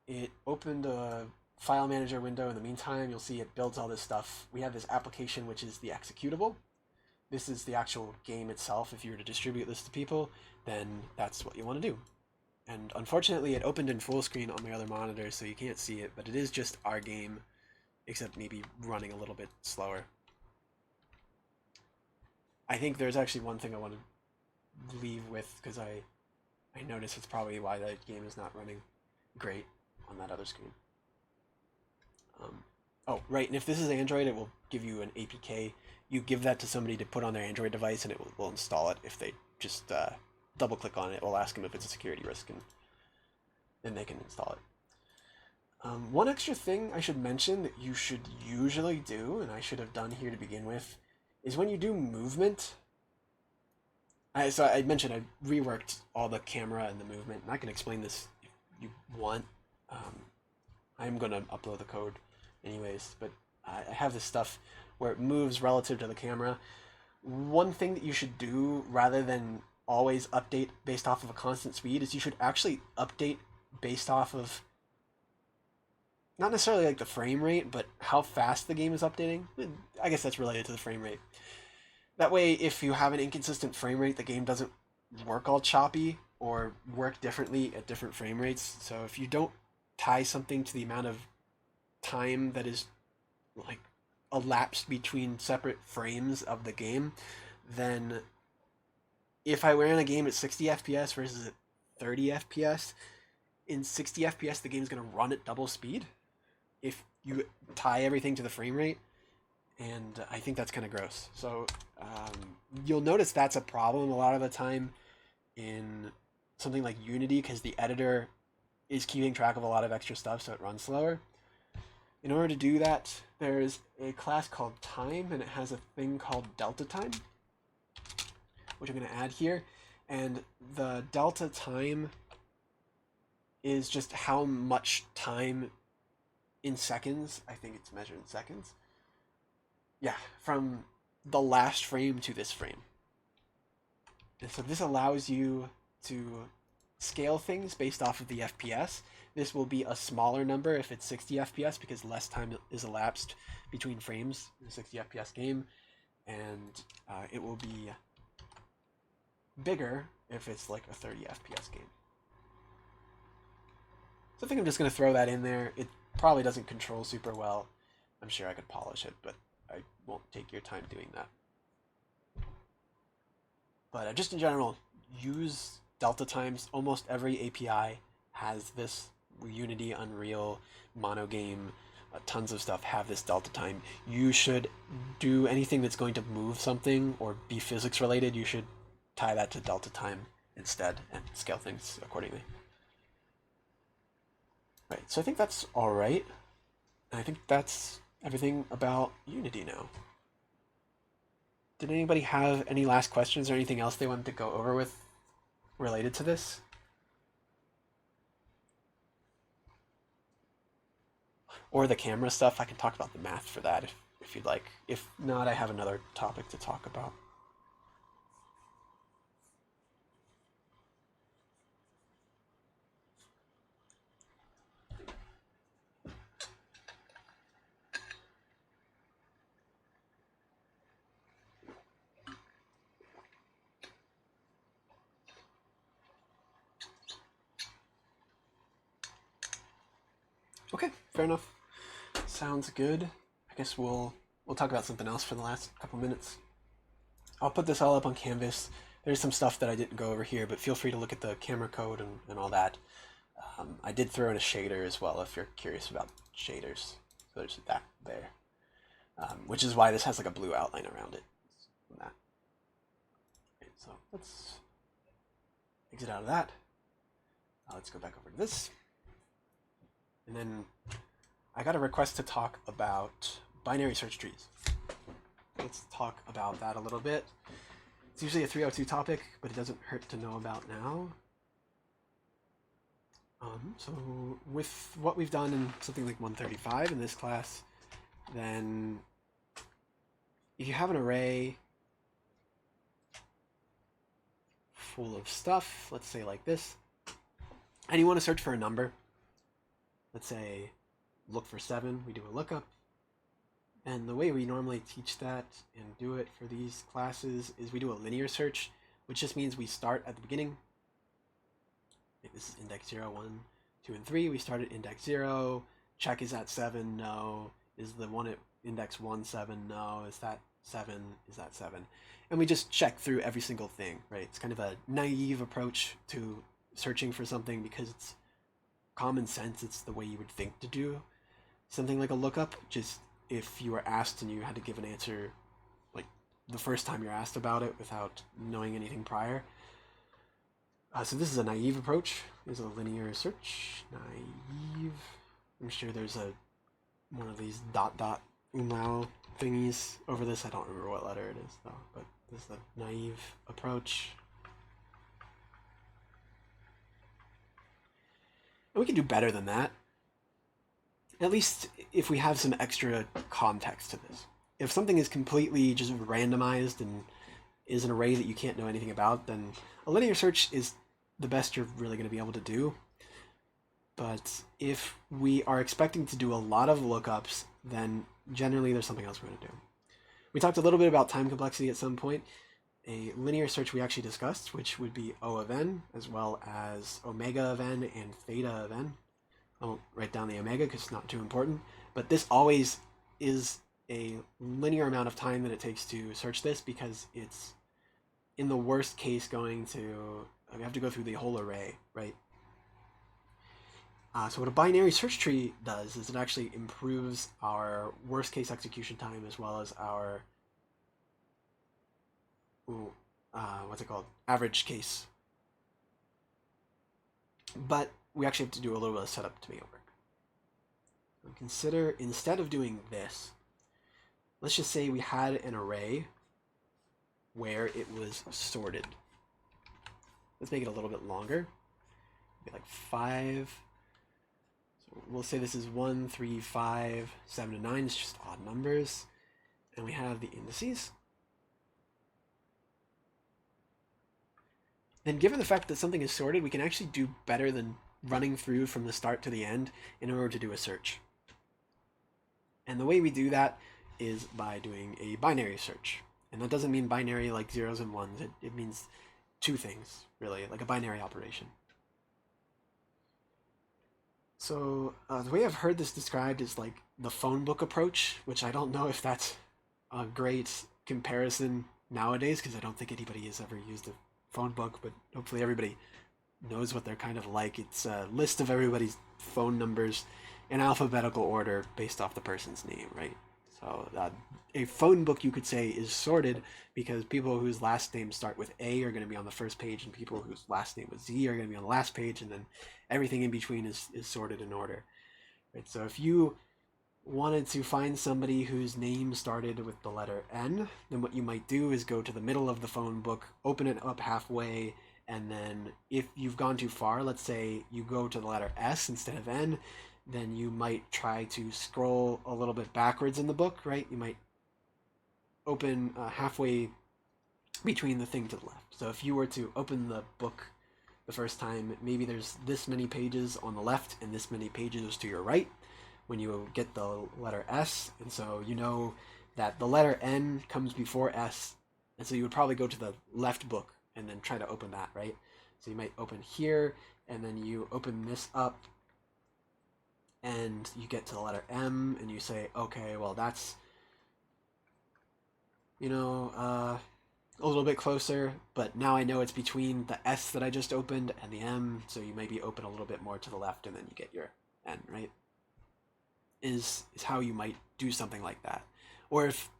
It opened a file manager window. In the meantime, you'll see it builds all this stuff. We have this application, which is the executable. This is the actual game itself. If you were to distribute this to people, then that's what you want to do. And unfortunately, it opened in full screen on my other monitor, so you can't see it, but it is just our game, except maybe running a little bit slower. I think there's actually one thing I want to leave with, because I notice it's probably why the game is not running great on that other screen. Oh, right, and if this is Android, it will give you an APK. You give that to somebody to put on their Android device, and it will install it. If they just double-click on it, it will ask them if it's a security risk, and then they can install it. One extra thing I should mention that you should usually do, and I should have done here to begin with, is when you do movement. So I mentioned I reworked all the camera and the movement, and I can explain this if you want. I'm going to upload the code anyways, but I have this stuff where it moves relative to the camera. One thing that you should do, rather than always update based off of a constant speed, is you should actually update based off of not necessarily like the frame rate, but how fast the game is updating. I guess that's related to the frame rate. That way, if you have an inconsistent frame rate, the game doesn't work all choppy or work differently at different frame rates. So if you don't tie something to the amount of time that is like elapsed between separate frames of the game, then if I ran a game at 60 FPS versus at 30 FPS, in 60 FPS the game's going to run at double speed if you tie everything to the frame rate, and I think that's kind of gross. So you'll notice that's a problem a lot of the time in something like Unity, because the editor is keeping track of a lot of extra stuff, so it runs slower. In order to do that, there's a class called time, and it has a thing called delta time, which I'm going to add here. And the delta time is just how much time in seconds. I think it's measured in seconds. Yeah, from the last frame to this frame. And so this allows you to scale things based off of the FPS. This will be a smaller number if it's 60 FPS because less time is elapsed between frames in a 60 FPS game, and it will be bigger if it's like a 30 FPS game. So I think I'm just going to throw that in there. It probably doesn't control super well. I'm sure I could polish it, but I won't take your time doing that. But just in general, use delta times. Almost every API has this. Unity, Unreal, Monogame, tons of stuff have this delta time. You should do anything that's going to move something or be physics related, you should tie that to delta time instead and scale things accordingly. Right, so I think that's all right. And I think that's everything about Unity now. Did anybody have any last questions or anything else they wanted to go over with related to this? Or the camera stuff, I can talk about the math for that if you'd like. If not, I have another topic to talk about. Okay, fair enough. Sounds good. I guess we'll talk about something else for the last couple minutes. I'll put this all up on Canvas. There's some stuff that I didn't go over here, but feel free to look at the camera code and all that. I did throw in a shader as well if you're curious about shaders. So there's that there, which is why this has like a blue outline around it. That. Okay, so let's exit out of that. Let's go back over to this. And then I got a request to talk about binary search trees. Let's talk about that a little bit. It's usually a 302 topic, but it doesn't hurt to know about now. So with what we've done in something like 135 in this class, then if you have an array full of stuff, let's say like this, and you want to search for a number, let's say look for 7, we do a lookup. And the way we normally teach that and do it for these classes is we do a linear search, which just means we start at the beginning. This is index 0, 1, 2, and 3. We start at index 0. Check, is that 7? No. Is the one at index 1 7? No. Is that 7? Is that 7? And we just check through every single thing, right? It's kind of a naive approach to searching for something because it's common sense. It's the way you would think to do something like a lookup. Just if you were asked and you had to give an answer like the first time you're asked about it without knowing anything prior. So this is a naive approach. There's a linear search. Naive. I'm sure there's one of these dot umlaut thingies over this. I don't remember what letter it is though, but this is a naive approach. And we can do better than that. At least if we have some extra context to this. If something is completely just randomized and is an array that you can't know anything about, then a linear search is the best you're really going to be able to do. But if we are expecting to do a lot of lookups, then generally there's something else we're going to do. We talked a little bit about time complexity at some point. A linear search we actually discussed, which would be O of n, as well as omega of n and theta of n. I won't write down the omega because it's not too important, but this always is a linear amount of time that it takes to search this because it's, in the worst case, going to, we have to go through the whole array, right? So what a binary search tree does is it actually improves our worst case execution time as well as our, average case. But we actually have to do a little bit of setup to make it work. So consider, instead of doing this, let's just say we had an array where it was sorted. Let's make it a little bit longer. Maybe like 5. So we'll say this is 1, 3, 5, 7, and 9. It's just odd numbers. And we have the indices. Then given the fact that something is sorted, we can actually do better than running through from the start to the end in order to do a search. And the way we do that is by doing a binary search. And that doesn't mean binary like zeros and ones. It means two things, really, like a binary operation. So the way I've heard this described is like the phone book approach, which I don't know if that's a great comparison nowadays, because I don't think anybody has ever used a phone book, but hopefully everybody knows what they're kind of like. It's a list of everybody's phone numbers in alphabetical order based off the person's name, right? So a phone book, you could say, is sorted because people whose last names start with A are going to be on the first page, and people whose last name was Z are going to be on the last page, and then everything in between is sorted in order. Right? So if you wanted to find somebody whose name started with the letter N, then what you might do is go to the middle of the phone book, open it up halfway, and then if you've gone too far, let's say you go to the letter S instead of N, then you might try to scroll a little bit backwards in the book, right? You might open halfway between the thing to the left. So if you were to open the book the first time, maybe there's this many pages on the left and this many pages to your right when you get the letter S. And so you know that the letter N comes before S. And so you would probably go to the left book and then try to open that, right? So you might open here, and then you open this up, and you get to the letter M, and you say, okay, well, that's, you know, a little bit closer, but now I know it's between the S that I just opened and the M, so you maybe open a little bit more to the left, and then you get your N, right? Is how you might do something like that. Or if,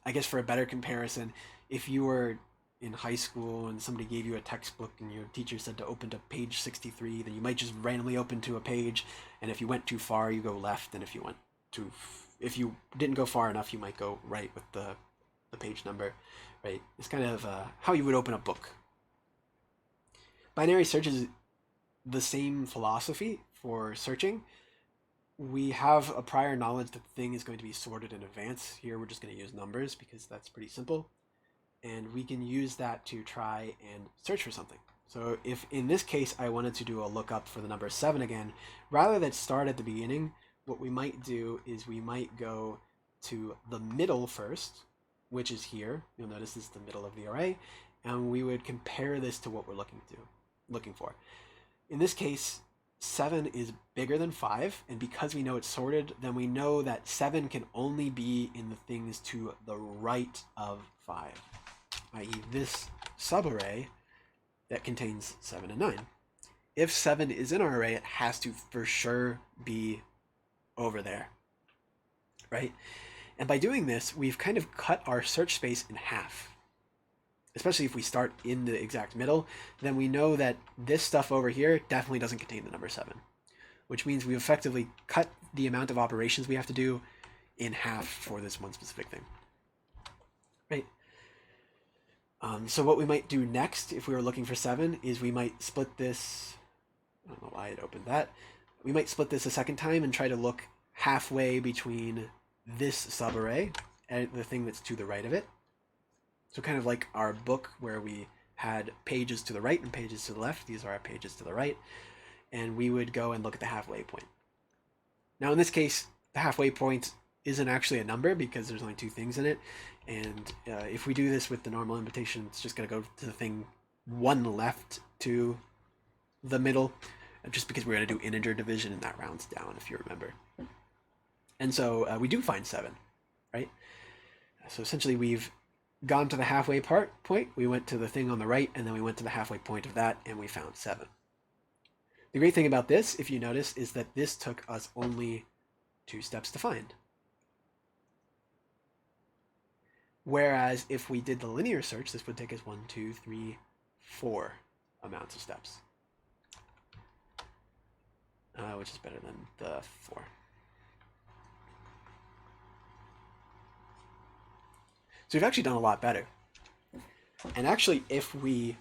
I guess for a better comparison, if you were in high school and somebody gave you a textbook and your teacher said to open to page 63, then you might just randomly open to a page, and if you went too far, you go left, and if you didn't go far enough, you might go right with the page number, right? It's kind of how you would open a book. Binary search is the same philosophy for searching. We have a prior knowledge that the thing is going to be sorted in advance. Here we're just going to use numbers because that's pretty simple. And we can use that to try and search for something. So if in this case I wanted to do a lookup for the number 7 again, rather than start at the beginning, what we might do is we might go to the middle first, which is here. You'll notice this is the middle of the array, and we would compare this to what we're looking for. In this case, 7 is bigger than 5, and because we know it's sorted, then we know that 7 can only be in the things to the right of 5, i.e. this subarray that contains 7 and 9. If 7 is in our array, it has to for sure be over there, right? And by doing this, we've kind of cut our search space in half. Especially if we start in the exact middle, then we know that this stuff over here definitely doesn't contain the number 7, which means we effectively cut the amount of operations we have to do in half for this one specific thing, right? So what we might do next, if we were looking for 7, is we might split this. I don't know why it opened that. We might split this a second time and try to look halfway between this subarray and the thing that's to the right of it. So kind of like our book where we had pages to the right and pages to the left. These are our pages to the right. And we would go and look at the halfway point. Now in this case, the halfway point isn't actually a number because there's only 2 things in it. And if we do this with the normal indentation, it's just going to go to the thing 1 left to the middle, just because we're going to do integer division and that rounds down, if you remember. And so we do find 7, right? So essentially we've gone to the halfway point, we went to the thing on the right, and then we went to the halfway point of that, and we found 7. The great thing about this, if you notice, is that this took us only 2 steps to find. Whereas if we did the linear search, this would take us 1, 2, 3, 4 amounts of steps, which is better than the 4. So we've actually done a lot better. And actually, if we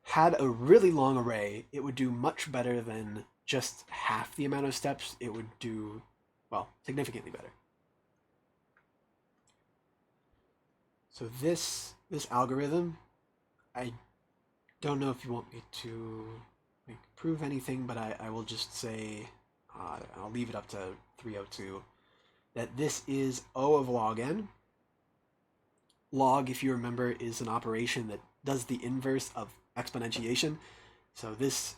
had a really long array, it would do much better than just half the amount of steps, it would do, well, significantly better. So this algorithm, I don't know if you want me to prove anything, but I will just say, I'll leave it up to 302, that this is O of log n. Log, if you remember, is an operation that does the inverse of exponentiation. So this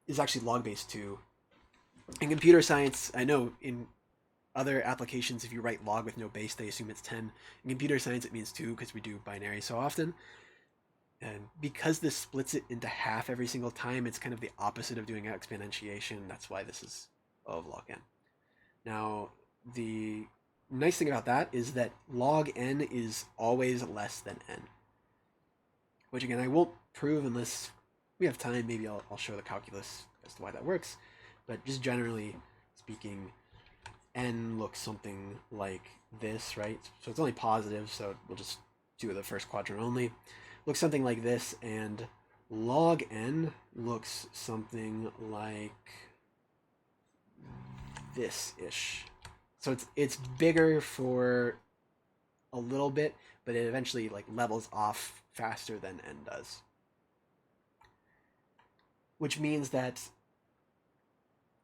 is actually log base 2. In computer science, I know in other applications, if you write log with no base, they assume it's 10. In computer science, it means 2 because we do binary so often. And because this splits it into half every single time, it's kind of the opposite of doing exponentiation. That's why this is O of log n. Now, the nice thing about that is that log n is always less than n. Which again, I won't prove unless we have time. Maybe I'll show the calculus as to why that works. But just generally speaking, n looks something like this, right? So it's only positive, so we'll just do the first quadrant only. Looks something like this, and log n looks something like this-ish. So it's bigger for a little bit, but it eventually like levels off faster than n does. Which means that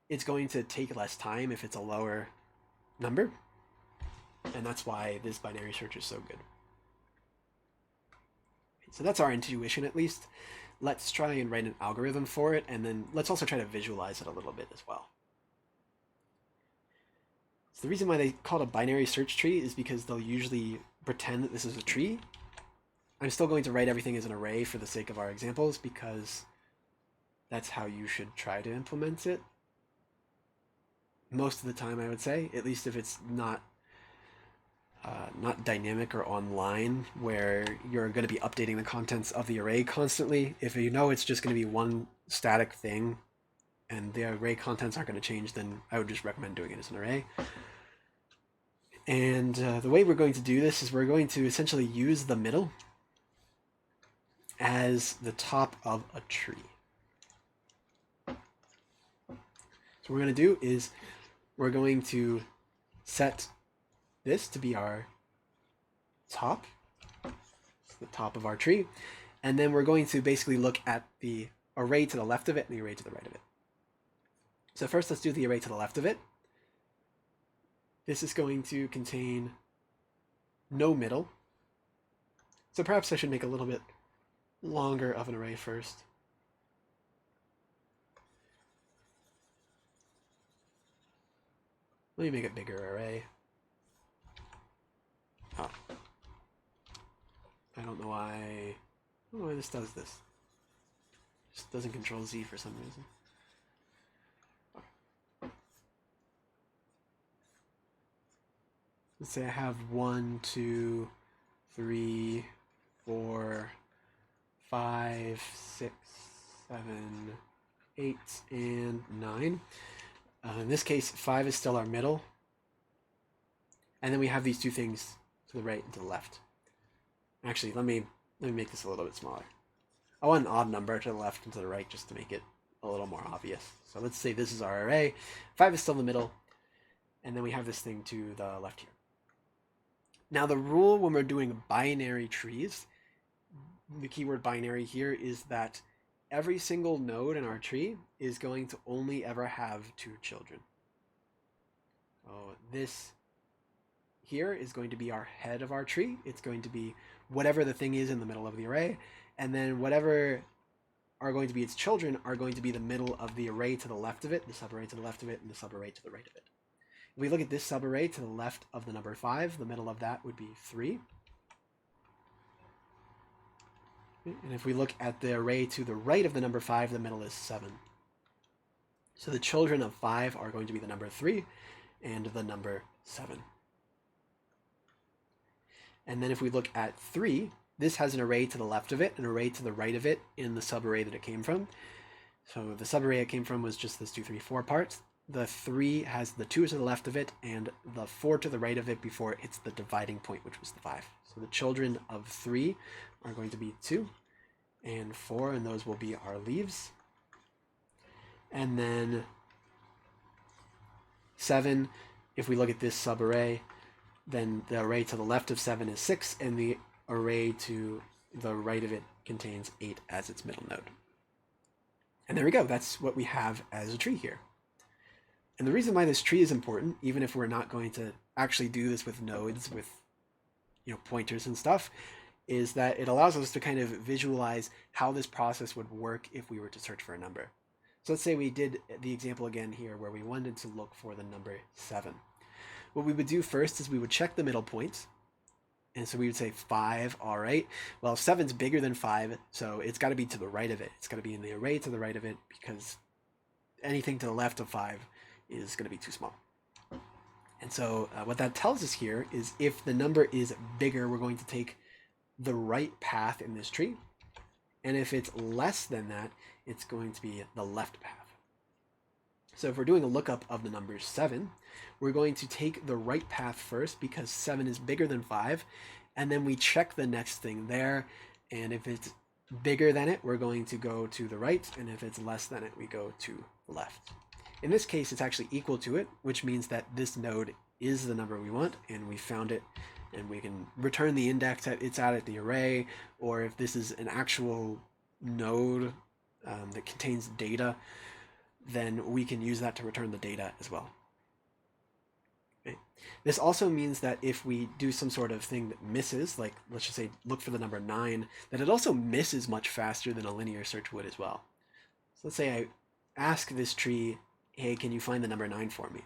it's going to take less time if it's a lower number. And that's why this binary search is so good. So that's our intuition, at least. Let's try and write an algorithm for it, and then let's also try to visualize it a little bit as well. So the reason why they call it a binary search tree is because they'll usually pretend that this is a tree. I'm still going to write everything as an array for the sake of our examples, because that's how you should try to implement it. Most of the time, I would say, at least if it's not dynamic or online, where you're going to be updating the contents of the array constantly. If you know it's just going to be one static thing and the array contents aren't going to change, then I would just recommend doing it as an array. And the way we're going to do this is we're going to essentially use the middle as the top of a tree. So what we're going to do is we're going to set this to be our top, the top of our tree, and then we're going to basically look at the array to the left of it and the array to the right of it. So first, let's do the array to the left of it. This is going to contain no middle. So perhaps I should make a little bit longer of an array first. Let me make a bigger array. Oh. I don't know why this does this. It just doesn't control Z for some reason. Let's say I have 1, 2, 3, 4, 5, 6, 7, 8, and 9. In this case, 5 is still our middle. And then we have these two things to the right and to the left. Actually, let me make this a little bit smaller. I want an odd number to the left and to the right just to make it a little more obvious. So let's say this is our array. 5 is still in the middle. And then we have this thing to the left here. Now the rule when we're doing binary trees, the keyword binary here is that every single node in our tree is going to only ever have 2 children. So this here is going to be our head of our tree. It's going to be whatever the thing is in the middle of the array. And then whatever are going to be its children are going to be the middle of the array to the left of it, the subarray to the left of it, and the subarray to the right of it. If we look at this subarray to the left of the number 5, the middle of that would be 3. And if we look at the array to the right of the number 5, the middle is 7. So the children of 5 are going to be the number 3 and the number 7. And then if we look at 3, this has an array to the left of it, an array to the right of it in the subarray that it came from. So the subarray it came from was just this 2, 3, 4 part. The 3 has the 2 to the left of it and the 4 to the right of it before it hits the dividing point, which was the 5. So the children of 3 are going to be 2 and 4, and those will be our leaves. And then 7, if we look at this subarray, then the array to the left of 7 is 6, and the array to the right of it contains 8 as its middle node. And there we go. That's what we have as a tree here. And the reason why this tree is important, even if we're not going to actually do this with nodes, with pointers and stuff, is that it allows us to kind of visualize how this process would work if we were to search for a number. So let's say we did the example again here where we wanted to look for the number 7. What we would do first is we would check the middle point. And so we would say 5, all right. Well, 7's bigger than 5, so it's got to be to the right of it. It's got to be in the array to the right of it, because anything to the left of 5 is going to be too small. And so what that tells us here is if the number is bigger, we're going to take the right path in this tree. And if it's less than that, it's going to be the left path. So if we're doing a lookup of the number 7, we're going to take the right path first because 7 is bigger than 5, and then we check the next thing there, and if it's bigger than it, we're going to go to the right, and if it's less than it, we go to the left. In this case, it's actually equal to it, which means that this node is the number we want, and we found it, and we can return the index that it's at the array, or if this is an actual node that contains data, then we can use that to return the data as well. Okay. This also means that if we do some sort of thing that misses, like let's just say look for the number 9, that it also misses much faster than a linear search would as well. So let's say I ask this tree, hey, can you find the number 9 for me?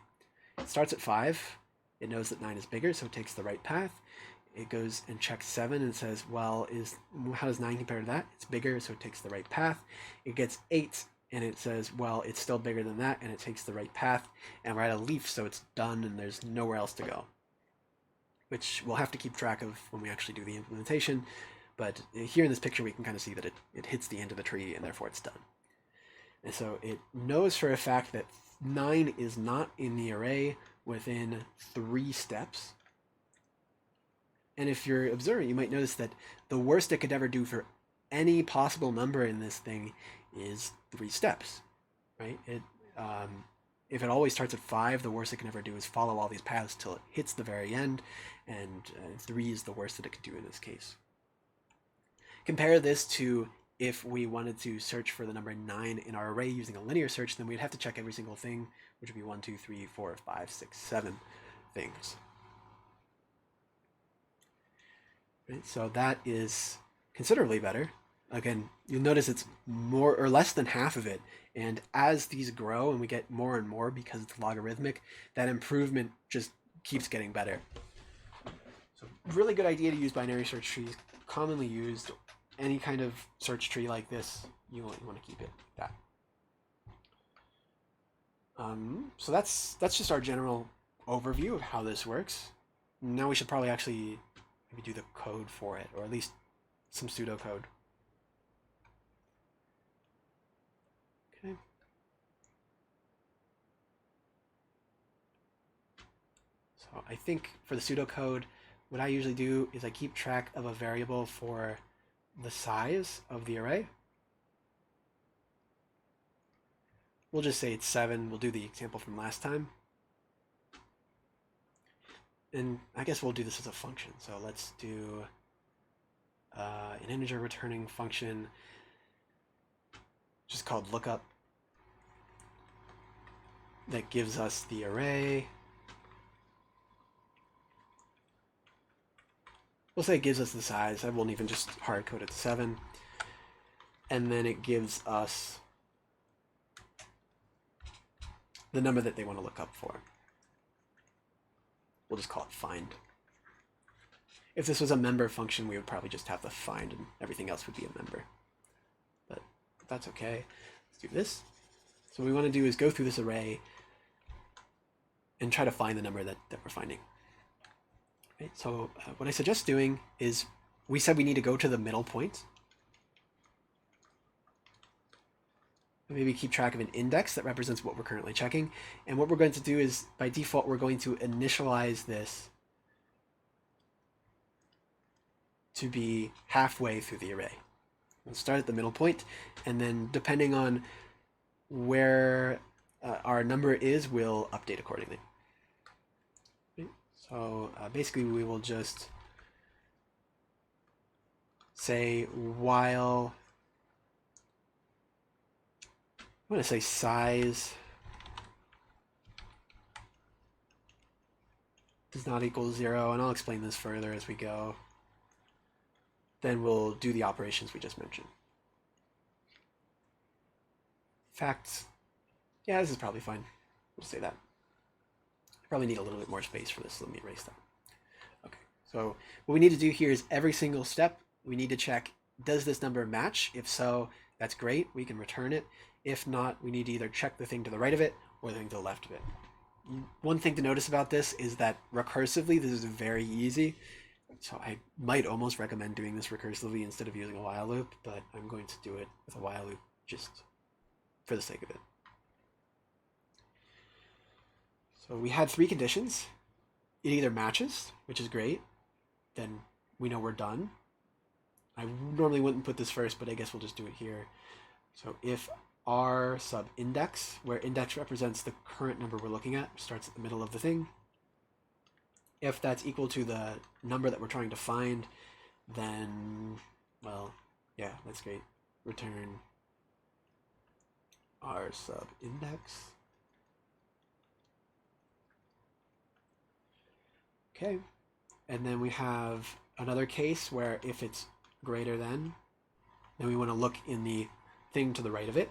It starts at 5. It knows that 9 is bigger, so it takes the right path. It goes and checks 7 and says, well, how does 9 compare to that? It's bigger, so it takes the right path. It gets 8, and it says, well, it's still bigger than that, and it takes the right path. And we're at a leaf, so it's done, and there's nowhere else to go, which we'll have to keep track of when we actually do the implementation. But here in this picture, we can kind of see that it hits the end of the tree, and therefore it's done. And so it knows for a fact that 9 is not in the array within 3 steps. And if you're observing, you might notice that the worst it could ever do for any possible number in this thing is 3 steps, right? If it always starts at 5, the worst it can ever do is follow all these paths till it hits the very end, and 3 is the worst that it could do in this case. Compare this to if we wanted to search for the number 9 in our array using a linear search, then we'd have to check every single thing, which would be 1, 2, 3, 4, 5, 6, 7 things. Right? So that is considerably better. Again, you'll notice it's more or less than half of it. And as these grow and we get more and more because it's logarithmic, that improvement just keeps getting better. So really good idea to use binary search trees, commonly used. Any kind of search tree like this, you want to keep it like that. So that's just our general overview of how this works. Now we should probably actually maybe do the code for it, or at least some pseudocode. Okay. So I think for the pseudocode, what I usually do is I keep track of a variable for the size of the array. We'll just say it's 7. We'll do the example from last time. And I guess we'll do this as a function. So let's do an integer returning function just called lookup that gives us the array. We'll say it gives us the size. I won't even just hard code it to 7. And then it gives us the number that they want to look up for. We'll just call it find. If this was a member function, we would probably just have the find and everything else would be a member. But that's okay. Let's do this. So what we want to do is go through this array and try to find the number that we're finding. Right, so what I suggest doing is, we said we need to go to the middle point. Maybe keep track of an index that represents what we're currently checking. And what we're going to do is, by default, we're going to initialize this to be halfway through the array. We'll start at the middle point, and then depending on where our number is will update accordingly. Okay. So basically we will just say while, I'm going to say size does not equal 0, and I'll explain this further as we go. Then we'll do the operations we just mentioned. Fact, yeah, this is probably fine. We'll say that. I probably need a little bit more space for this, so let me erase that. Okay, so what we need to do here is every single step, we need to check, does this number match? If so, that's great, we can return it. If not, we need to either check the thing to the right of it or the thing to the left of it. One thing to notice about this is that recursively, this is very easy. So I might almost recommend doing this recursively instead of using a while loop, but I'm going to do it with a while loop just for the sake of it. So we had 3 conditions. It either matches, which is great, then we know we're done. I normally wouldn't put this first, but I guess we'll just do it here. So if r sub index, where index represents the current number we're looking at, starts at the middle of the thing. If that's equal to the number that we're trying to find, then, well, yeah, that's great. Return r sub index. Okay, and then we have another case where if it's greater than, then we want to look in the thing to the right of it.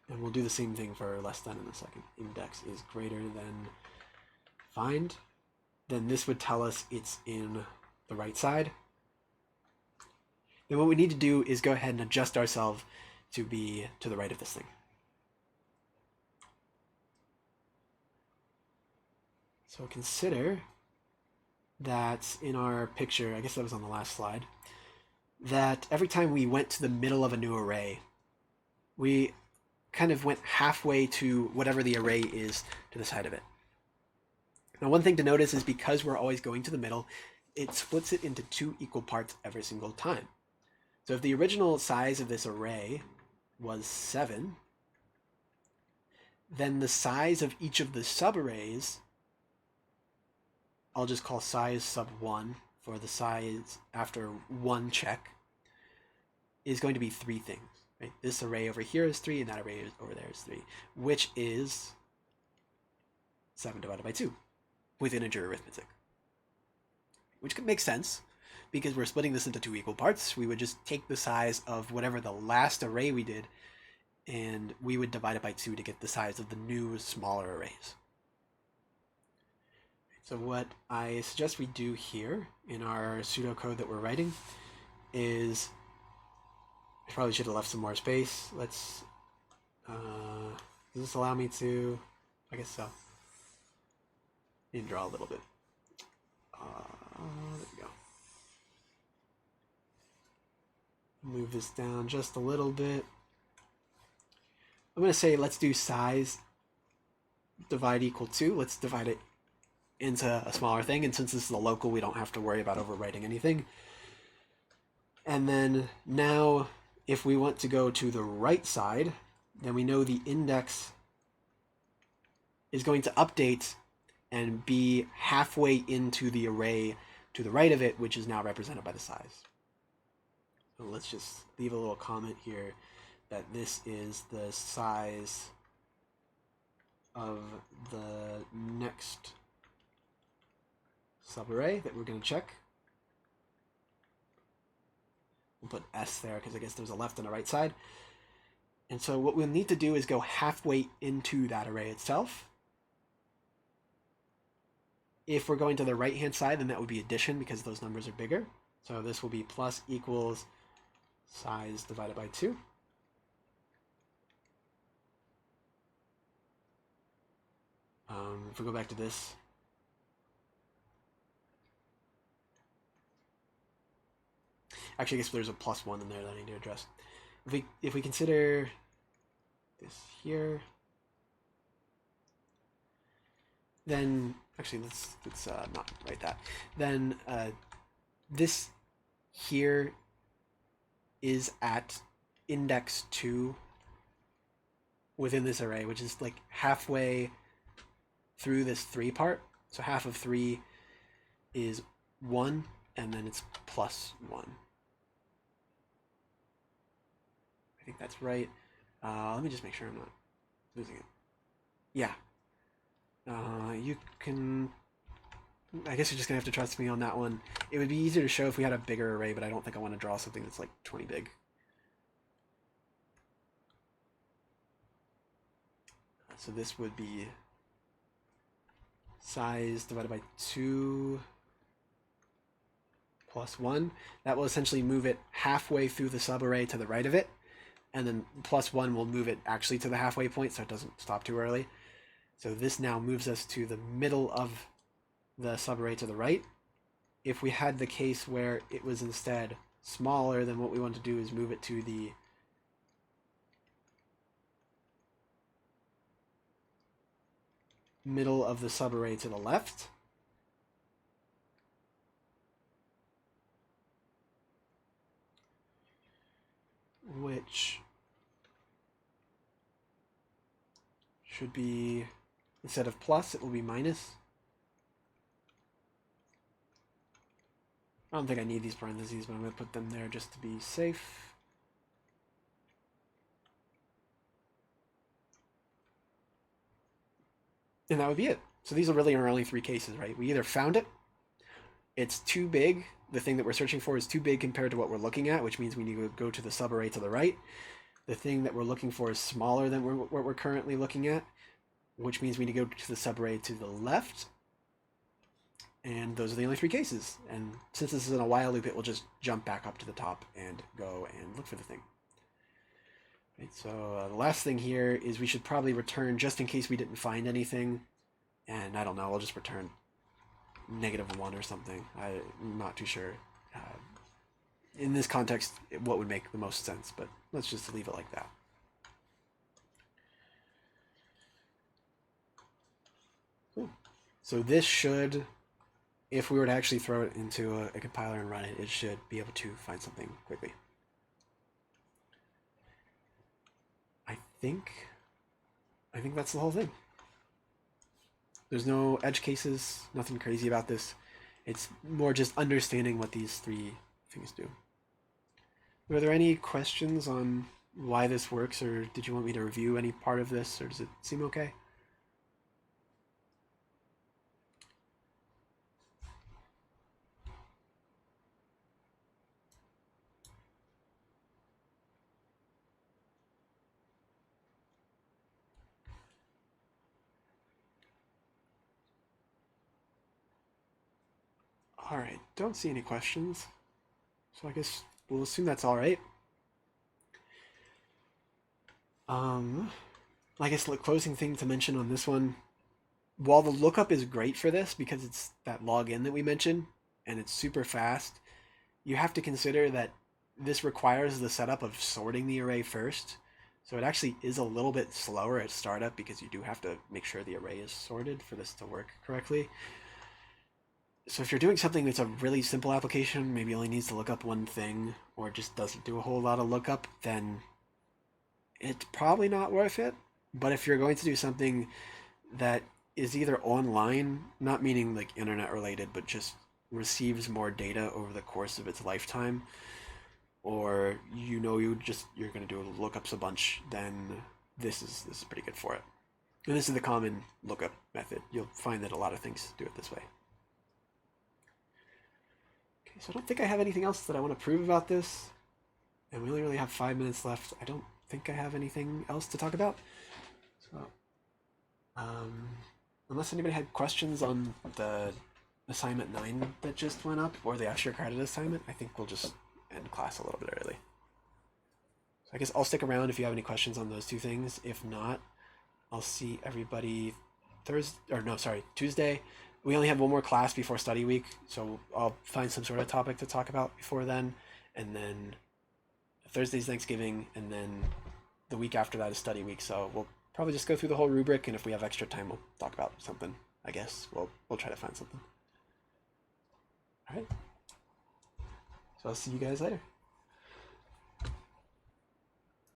And we'll do the same thing for less than in a second. Index is greater than find. Then this would tell us it's in the right side. Then what we need to do is go ahead and adjust ourselves to be to the right of this thing. So consider that in our picture, I guess that was on the last slide, that every time we went to the middle of a new array, we kind of went halfway to whatever the array is to the side of it. Now, one thing to notice is because we're always going to the middle, it splits it into 2 equal parts every single time. So if the original size of this array was 7, then the size of each of the subarrays, I'll just call size sub 1 for the size after 1 check, is going to be 3 things. Right? This array over here is 3, and that array over there is 3, which is 7 divided by 2 with integer arithmetic. Which could make sense, because we're splitting this into 2 equal parts. We would just take the size of whatever the last array we did, and we would divide it by 2 to get the size of the new, smaller arrays. So what I suggest we do here in our pseudocode that we're writing is, I probably should have left some more space. Let's, does this allow me to, I guess so. Need to draw a little bit. There we go. Move this down just a little bit. I'm going to say let's do size divide equal 2. Let's divide it into a smaller thing, and since this is a local, we don't have to worry about overwriting anything. And then now, if we want to go to the right side, then we know the index is going to update and be halfway into the array to the right of it, which is now represented by the size. So let's just leave a little comment here that this is the size of the next subarray that we're going to check. We'll put S there because I guess there's a left and a right side. And so what we'll need to do is go halfway into that array itself. If we're going to the right-hand side, then that would be addition because those numbers are bigger. So this will be plus equals size divided by 2. If we go back to this, actually, I guess there's a plus 1 in there that I need to address. If we consider this here, then actually let's not write that. Then this here is at index 2 within this array, which is like halfway through this 3 part. So half of 3 is 1, and then it's plus 1. I think that's right. Let me just make sure I'm not losing it. Yeah. You can... I guess you're just going to have to trust me on that one. It would be easier to show if we had a bigger array, but I don't think I want to draw something that's like 20 big. So this would be size divided by 2 plus 1. That will essentially move it halfway through the subarray to the right of it, and then plus 1 will move it actually to the halfway point so it doesn't stop too early. So this now moves us to the middle of the subarray to the right. If we had the case where it was instead smaller, then what we want to do is move it to the middle of the subarray to the left. Which should be, instead of plus, it will be minus. I don't think I need these parentheses, but I'm going to put them there just to be safe. And that would be it. So these are really our only 3 cases, right? We either found it, it's too big, the thing that we're searching for is too big compared to what we're looking at, which means we need to go to the subarray to the right. The thing that we're looking for is smaller than what we're currently looking at, which means we need to go to the subarray to the left. And those are the only 3 cases. And since this is in a while loop, it will just jump back up to the top and go and look for the thing. Right, so the last thing here is we should probably return, just in case we didn't find anything. And I don't know, we'll just return -1 or something. I'm not too sure. In this context, what would make the most sense, but let's just leave it like that. Cool. So this should, if we were to actually throw it into a compiler and run it, it should be able to find something quickly. I think that's the whole thing. There's no edge cases, nothing crazy about this. It's more just understanding what these 3 things do. Were there any questions on why this works, or did you want me to review any part of this, or does it seem okay? All right, don't see any questions. So I guess we'll assume that's all right. I guess the closing thing to mention on this one, while the lookup is great for this because it's that login that we mentioned and it's super fast, you have to consider that this requires the setup of sorting the array first. So it actually is a little bit slower at startup because you do have to make sure the array is sorted for this to work correctly. So if you're doing something that's a really simple application, maybe only needs to look up one thing or just doesn't do a whole lot of lookup, then it's probably not worth it. But if you're going to do something that is either online, not meaning like internet related, but just receives more data over the course of its lifetime, or you're going to do lookups a bunch, then this is pretty good for it. And this is the common lookup method. You'll find that a lot of things do it this way. Okay, so I don't think I have anything else that I want to prove about this. And we only really have 5 minutes left. I don't think I have anything else to talk about. So, unless anybody had questions on the assignment 9 that just went up, or the extra credit assignment, I think we'll just end class a little bit early. So I guess I'll stick around if you have any questions on those 2 things. If not, I'll see everybody Tuesday. We only have one more class before study week, so I'll find some sort of topic to talk about before then. And then Thursday's Thanksgiving, and then the week after that is study week. So we'll probably just go through the whole rubric, and if we have extra time, we'll talk about something. I guess we'll try to find something. All right. So I'll see you guys later.